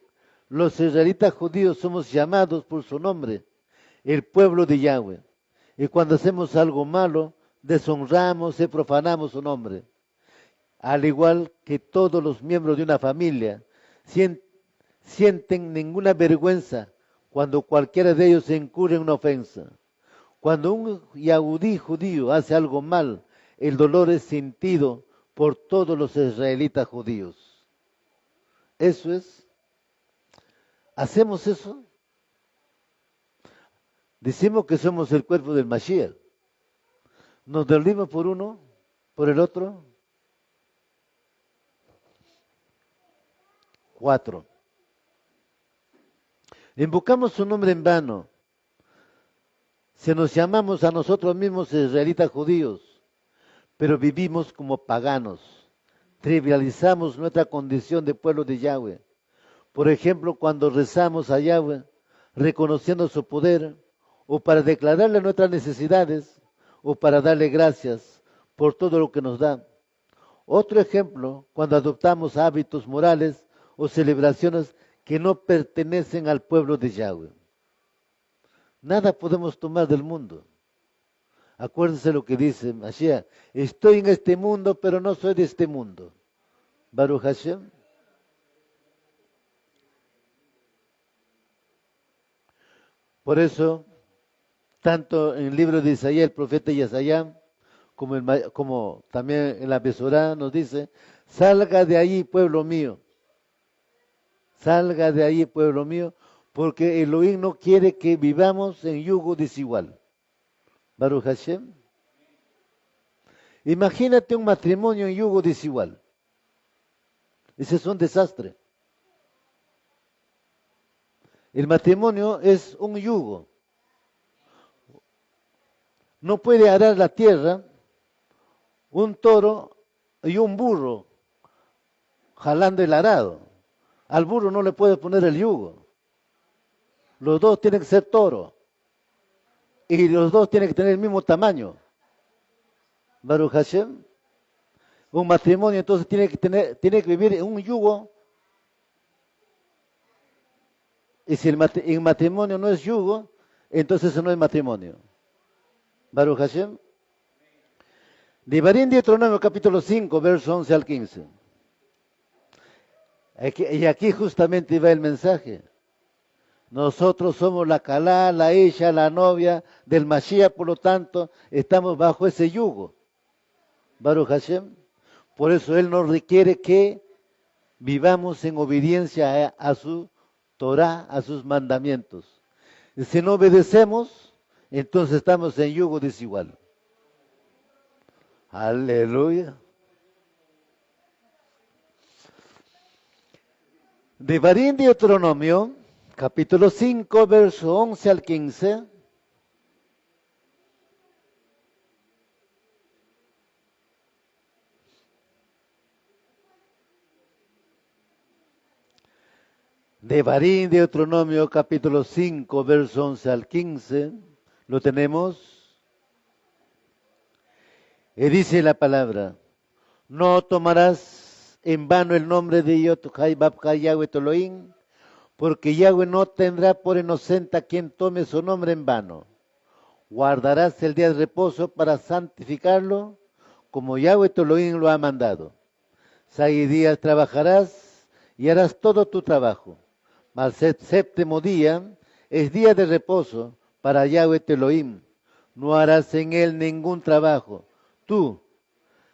los israelitas judíos somos llamados por su nombre, el pueblo de Yahweh. Y cuando hacemos algo malo, deshonramos y profanamos su nombre. Al igual que todos los miembros de una familia, sienten ninguna vergüenza cuando cualquiera de ellos se incurre en una ofensa. Cuando un yahudí judío hace algo mal, el dolor es sentido por todos los israelitas judíos. Eso es. ¿Hacemos eso? Decimos que somos el cuerpo del Mashiach. ¿Nos dolimos por uno? Por el otro, 4. Invocamos su nombre en vano. Se nos llamamos a nosotros mismos israelitas judíos, pero vivimos como paganos. Trivializamos nuestra condición de pueblo de Yahweh. Por ejemplo, cuando rezamos a Yahweh, reconociendo su poder, o para declararle nuestras necesidades, o para darle gracias por todo lo que nos da. Otro ejemplo, cuando adoptamos hábitos morales o celebraciones que no pertenecen al pueblo de Yahweh. Nada podemos tomar del mundo. Acuérdense lo que dice Mashiach, estoy en este mundo, pero no soy de este mundo. Baruch Hashem. Por eso, tanto en el libro de Isaías, el profeta Isaías, como también en la Besorá nos dice, salga de ahí, pueblo mío. Salga de ahí, pueblo mío, porque Elohim no quiere que vivamos en yugo desigual. Baruch Hashem. Imagínate un matrimonio en yugo desigual. Ese es un desastre. El matrimonio es un yugo. No puede arar la tierra un toro y un burro jalando el arado. Al burro no le puede poner el yugo. Los dos tienen que ser toros. Y los dos tienen que tener el mismo tamaño. Baruch Hashem. Un matrimonio entonces tiene que vivir en un yugo. Y si el matrimonio no es yugo, entonces eso no es matrimonio. Baruch Hashem. Devarim, Deuteronomio capítulo 5, verso 11 al 15. Y aquí justamente va el mensaje. Nosotros somos la calá, la hija, la novia del Mashiach, por lo tanto, estamos bajo ese yugo. Baruch Hashem. Por eso Él nos requiere que vivamos en obediencia a su Torah, a sus mandamientos. Y si no obedecemos, entonces estamos en yugo desigual. Aleluya. Devarim, Deuteronomio, capítulo 5, verso 11 al 15. Devarim, Deuteronomio, capítulo 5, verso 11 al 15. ¿Lo tenemos? Y dice la palabra, no tomarás en vano el nombre de Yotuhai Babkai Yahweh Toloim, porque Yahweh no tendrá por inocente a quien tome su nombre en vano. Guardarás el día de reposo para santificarlo, como Yahweh Toloim lo ha mandado. 6 días trabajarás y harás todo tu trabajo. Mas el séptimo día es día de reposo para Yahweh Elohim. No harás en él ningún trabajo. Tú,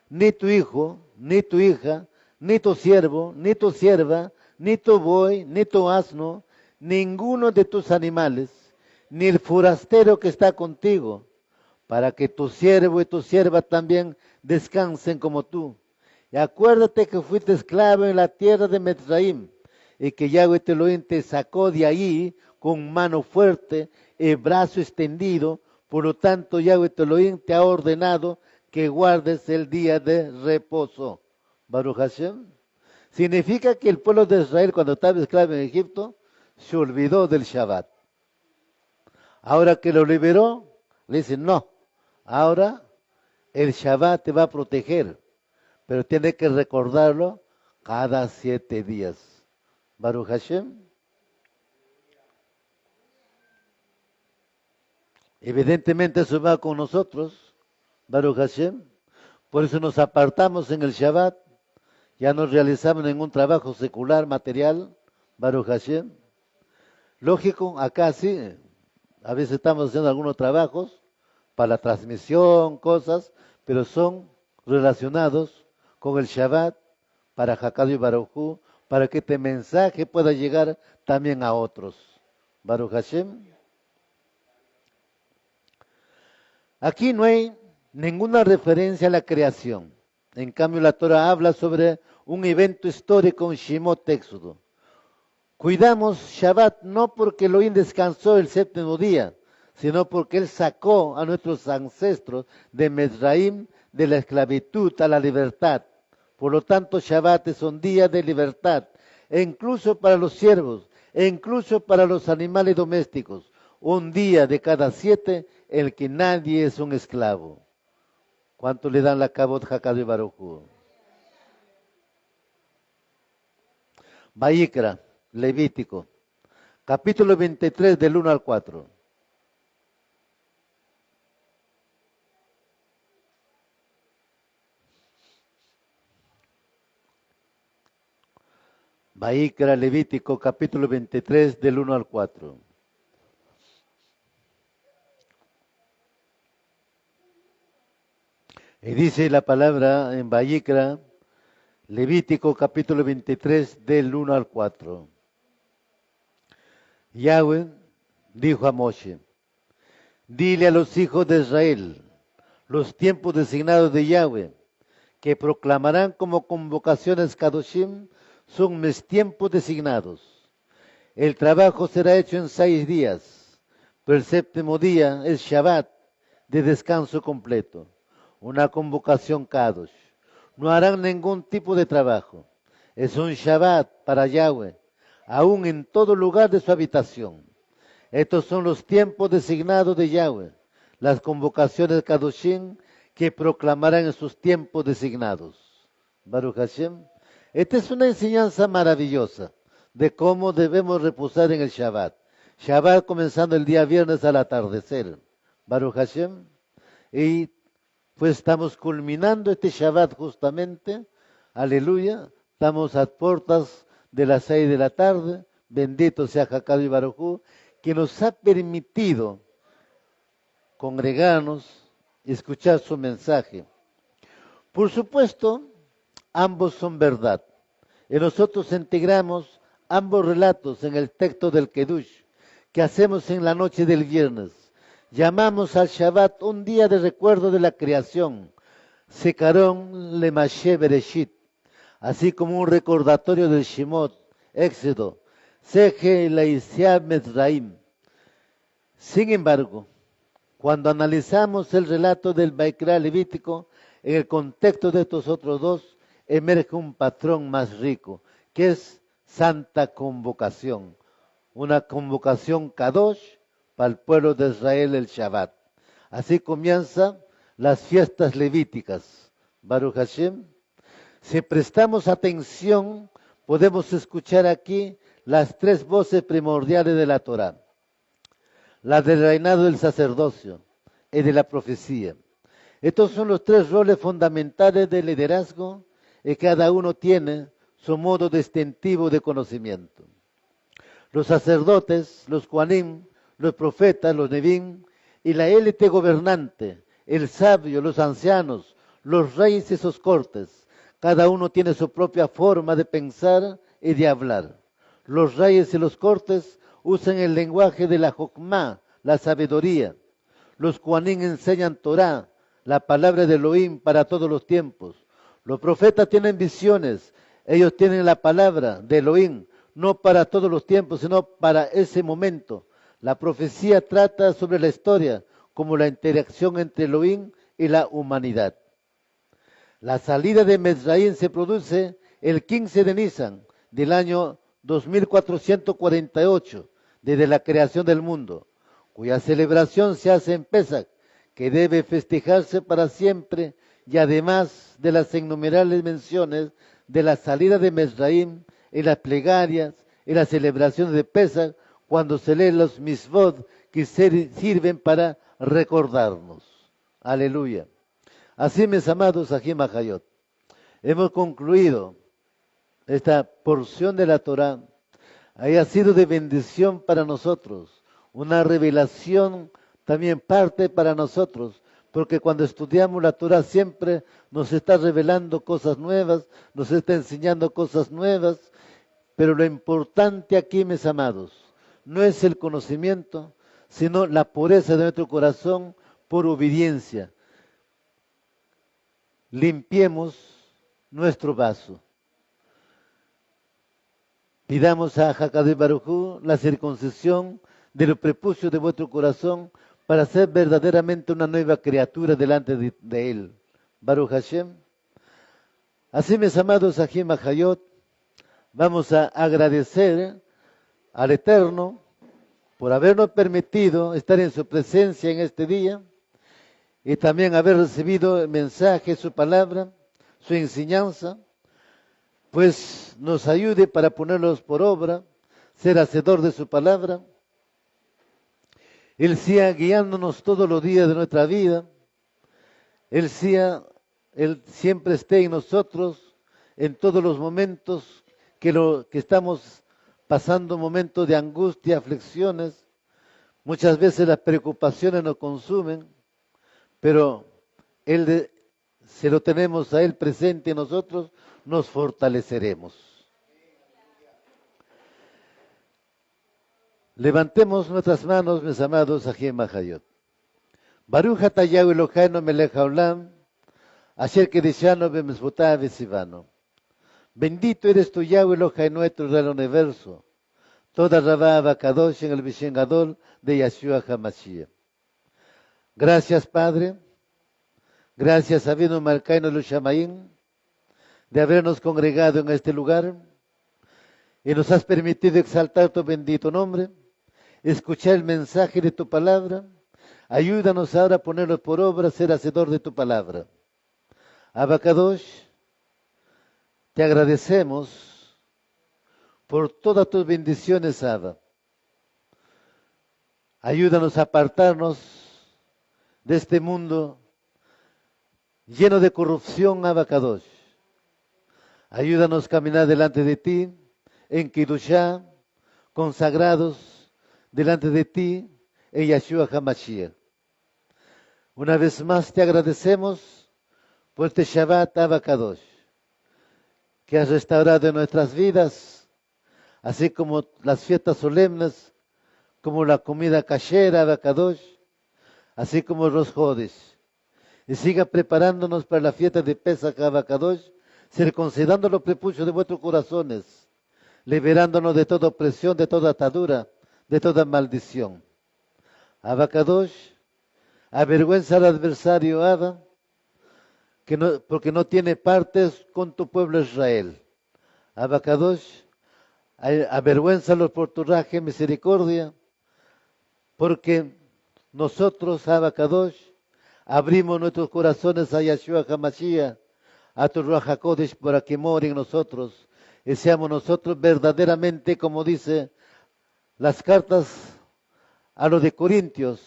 ni tu hijo, ni tu hija, ni tu siervo, ni tu sierva, ni tu buey, ni tu asno, ninguno de tus animales, ni el forastero que está contigo, para que tu siervo y tu sierva también descansen como tú. Y acuérdate que fuiste esclavo en la tierra de Mitzrayim, y que Yahweh Elohim te sacó de allí con mano fuerte y brazo extendido. Por lo tanto, Yahweh Elohim te ha ordenado que guardes el día de reposo. Baruch Hashem. Significa que el pueblo de Israel, cuando estaba esclavo en Egipto, se olvidó del Shabbat. Ahora que lo liberó, le dicen, no, ahora el Shabbat te va a proteger, pero tiene que recordarlo cada 7 días. Baruch Hashem. Evidentemente eso va con nosotros, Baruch Hashem. Por eso nos apartamos en el Shabbat, ya no realizamos ningún trabajo secular, material, Baruch Hashem. Lógico, acá sí, a veces estamos haciendo algunos trabajos para la transmisión, cosas, pero son relacionados con el Shabbat para Hakadu y Baruj Hu, para que este mensaje pueda llegar también a otros. Baruch Hashem. Aquí no hay ninguna referencia a la creación. En cambio, la Torah habla sobre un evento histórico en Shemot Éxodo. Cuidamos Shabbat no porque Elohim descansó el séptimo día, sino porque Él sacó a nuestros ancestros de Mizraim, de la esclavitud a la libertad. Por lo tanto, Shabbat es un día de libertad, e incluso para los siervos, e incluso para los animales domésticos, un día de cada 7 en el que nadie es un esclavo. ¿Cuánto le dan la Kabod Hakadosh Baruj Hu? Vayikra, Levítico, capítulo 23 del 1 al 4. Vayikra, Levítico, capítulo 23 del 1 al 4. Y dice la palabra en Vayikra, Levítico capítulo 23 del 1 al 4. Yahweh dijo a Moshe, dile a los hijos de Israel los tiempos designados de Yahweh, que proclamarán como convocaciones Kadoshim, son mis tiempos designados. El trabajo será hecho en 6 días, pero el séptimo día es Shabbat, de descanso completo, una convocación Kadosh. No harán ningún tipo de trabajo. Es un Shabbat para Yahweh, aún en todo lugar de su habitación. Estos son los tiempos designados de Yahweh, las convocaciones Kadoshim que proclamarán en sus tiempos designados. Baruch Hashem. Esta es una enseñanza maravillosa de cómo debemos reposar en el Shabbat. Shabbat comenzando el día viernes al atardecer. Baruch Hashem. Y pues estamos culminando este Shabbat justamente, aleluya, estamos a puertas de las 6 de la tarde, bendito sea Hakadosh Baruj Hu, que nos ha permitido congregarnos y escuchar su mensaje. Por supuesto, ambos son verdad, y nosotros integramos ambos relatos en el texto del Kedush, que hacemos en la noche del viernes. Llamamos al Shabbat un día de recuerdo de la creación, Zikaron Lemashe Bereshit, así como un recordatorio del Shemot, Éxodo, Seje Laisiab Mezraim. Sin embargo, cuando analizamos el relato del Vaikra Levítico, en el contexto de estos otros dos, emerge un patrón más rico, que es santa convocación, una convocación Kadosh, para el pueblo de Israel el Shabbat. Así comienzan las fiestas levíticas. Baruch Hashem. Si prestamos atención, podemos escuchar aquí las 3 voces primordiales de la Torá. La del reinado del sacerdocio y de la profecía. Estos son los 3 roles fundamentales del liderazgo y cada uno tiene su modo distintivo de conocimiento. Los sacerdotes, los Kohanim, los profetas, los Nevim, y la élite gobernante, el sabio, los ancianos, los reyes y sus cortes. Cada uno tiene su propia forma de pensar y de hablar. Los reyes y los cortes usan el lenguaje de la Jokmá, la sabiduría. Los Kohanim enseñan Torah, la palabra de Elohim para todos los tiempos. Los profetas tienen visiones, ellos tienen la palabra de Elohim, no para todos los tiempos, sino para ese momento. La profecía trata sobre la historia como la interacción entre Elohim y la humanidad. La salida de Mizraim se produce el 15 de Nisan del año 2448, desde la creación del mundo, cuya celebración se hace en Pesach, que debe festejarse para siempre, y además de las innumerables menciones de la salida de Mizraim en las plegarias y las celebraciones de Pesach, cuando se leen los misvot que sirven para recordarnos. Aleluya. Así, mis amados Ajim Ajayot, hemos concluido esta porción de la Torá. Haya sido de bendición para nosotros, una revelación también parte para nosotros, porque cuando estudiamos la Torá siempre nos está revelando cosas nuevas, nos está enseñando cosas nuevas, pero lo importante aquí, mis amados, no es el conocimiento, sino la pureza de nuestro corazón por obediencia. limpiemos nuestro vaso. Pidamos a Hakadosh Baruj Hu la circuncisión de los prepucios de vuestro corazón para ser verdaderamente una nueva criatura delante de Él. Baruch Hashem. Así, mis amados Ajim Ajayot, vamos a agradecer al Eterno por habernos permitido estar en su presencia en este día y también haber recibido el mensaje, su palabra, su enseñanza, pues nos ayude para ponerlos por obra, ser hacedor de su palabra. Él siga guiándonos todos los días de nuestra vida. Él siempre esté en nosotros en todos los momentos que estamos pasando momentos de angustia, aflicciones. Muchas veces las preocupaciones nos consumen, pero si lo tenemos a Él presente en nosotros, nos fortaleceremos. Levantemos nuestras manos, mis amados, Ajim Mahayot. Baruch atah Yahweh Eloheinu melech haolam, asher kedishanu b'mitzvotav v'tzivanu. Bendito eres tú, Yahweh Eloheinu, nuestro del universo. Toda Rabá Abacadosh en el Bishen Gadol de Yeshua HaMashiach. Gracias, Padre. Gracias, Avinu Malkainu Lo Shamayim, de habernos congregado en este lugar y nos has permitido exaltar tu bendito nombre, escuchar el mensaje de tu palabra. Ayúdanos ahora a ponerlo por obra, ser hacedor de tu palabra. Abacadosh, te agradecemos por todas tus bendiciones, Abba. Ayúdanos a apartarnos de este mundo lleno de corrupción, Abacadosh. Ayúdanos a caminar delante de ti, en Kiddushá, consagrados delante de ti, en Yeshua HaMashiach. Una vez más te agradecemos por este Shabbat Abacadosh, que has restaurado en nuestras vidas, así como las fiestas solemnes, como la comida kashera Abacadosh, así como los Jodes. Y siga preparándonos para la fiesta de Pesach Abacadosh, circuncidando los prepucios de vuestros corazones, liberándonos de toda opresión, de toda atadura, de toda maldición. Abacadosh, avergüenza al adversario, Abba, porque no tiene partes con tu pueblo Israel. Abacadosh, avergüénzalos por tu raje misericordia, porque nosotros, Abacadosh, abrimos nuestros corazones a Yeshua HaMashiach, a tu Ruach HaKodesh, para que more en nosotros y seamos nosotros verdaderamente, como dice las cartas a los de Corintios,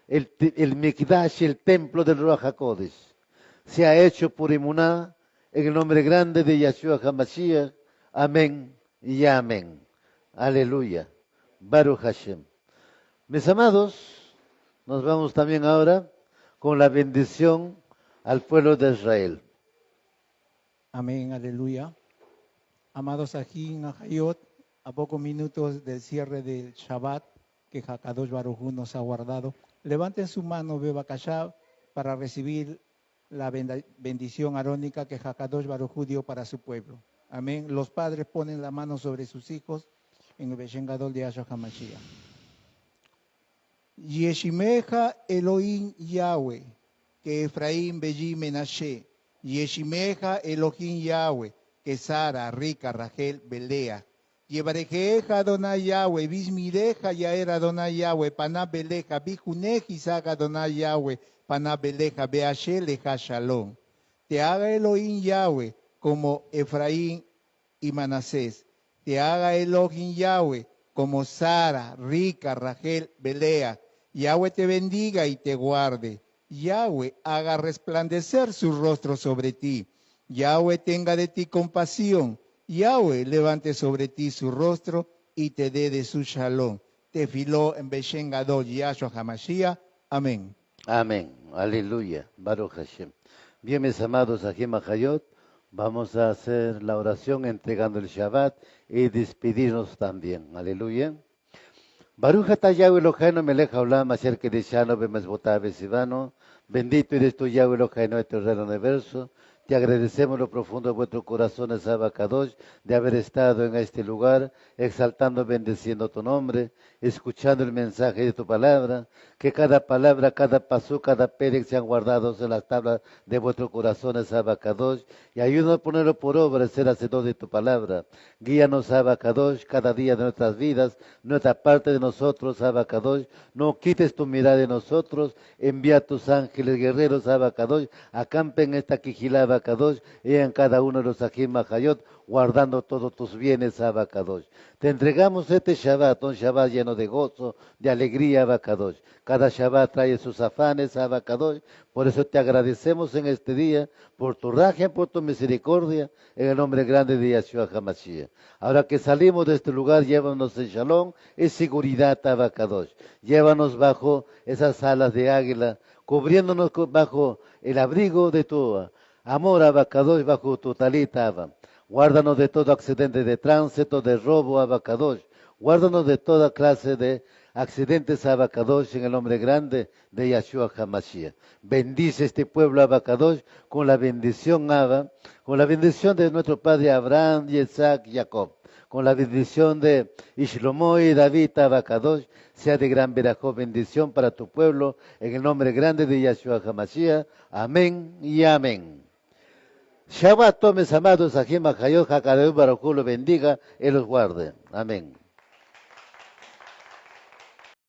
el Mikdash, el templo del Ruach HaKodesh, se ha hecho por Emuná en el nombre grande de Yeshua HaMashiach. Amén y amén. Aleluya. Baruch Hashem. Mis amados, nos vamos también ahora con la bendición al pueblo de Israel. Amén, aleluya. Amados Ajim Ajayot, a pocos minutos del cierre del Shabbat que Hakadosh Baruj Hu nos ha guardado, levanten su mano, Bebakashá, para recibir la bendición arónica que Hakadosh Baruj Hu dio para su pueblo. Amén. Los padres ponen la mano sobre sus hijos en el Beshen Gadol de Yahshua HaMashiach. Yeshimeja Elohim Yahweh, que Efraín Belli Menashe. Yeshimeja Elohim Yahweh, que Sara, Rica, Rachel, Belea. Yevarejeja Adonai Yahweh, Bismireja Yaer Adonai Yahweh, Paná Beleja, Bijunej Isaac Adonai Yahweh, Paná Beleja, Beasheleja Shalom. Te haga Elohim Yahweh como Efraín y Manasés. Te haga Elohim Yahweh como Sara, Rica, Rachel, Belea. Yahweh te bendiga y te guarde. Yahweh haga resplandecer su rostro sobre ti. Yahweh tenga de ti compasión. Yahweh levante sobre ti su rostro y te dé de su shalom. Tefiló en Beshen Gadol Yahshua HaMashiach. Amén. Amén. Aleluya. Baruch Hashem. Bien, mis amados Ajim Ajayot, vamos a hacer la oración entregando el Shabbat y despedirnos también. Aleluya. Baruch atah Yahweh Eloheinu melech haolam asher kedishanu b'mezvotav v'sivanu. Bendito eres tú, Yahweh Eloheinu, eterno universo. Te agradecemos lo profundo de vuestros corazones, Abacadosh, de haber estado en este lugar, exaltando, bendeciendo tu nombre, escuchando el mensaje de tu palabra, que cada palabra, cada pasú, cada pérez sean guardados en las tablas de vuestros corazones, Abacadosh, y ayúdanos a ponerlo por obra, ser hacedor de tu palabra. Guíanos, Abacadosh, cada día de nuestras vidas, nuestra parte de nosotros, Abacadosh. No quites tu mirada de nosotros, envía a tus ángeles guerreros, Abacadosh, acampen esta quijilá, Abacadosh, y en cada uno de los Ajim Mahayot, guardando todos tus bienes, Abacadosh. Te entregamos este Shabbat, un Shabbat lleno de gozo, de alegría, Abacadosh. Cada Shabbat trae sus afanes, Abacadosh. Por eso te agradecemos en este día, por tu raja, por tu misericordia, en el nombre grande de Yahshua HaMashiach. Ahora que salimos de este lugar, llévanos en Shalom, en seguridad, Abacadosh. Llévanos bajo esas alas de águila, cubriéndonos bajo el abrigo de tu amor, Abacadosh, bajo tu talita, Abba. Guárdanos de todo accidente de tránsito, de robo, Abacadosh. Guárdanos de toda clase de accidentes, Abacadosh, en el nombre grande de Yahshua HaMashiach. Bendice este pueblo, Abacadosh, con la bendición, Abba, con la bendición de nuestro padre Abraham, Isaac, Jacob, con la bendición de Ishlomo y David, Abacadosh, sea de gran verajó bendición para tu pueblo, en el nombre grande de Yahshua HaMashiach. Amén y amén. Shabbat, mis amados, Ajim Mahayot, Hakadeu Baruj Hu, lo bendiga y los guarde. Amén.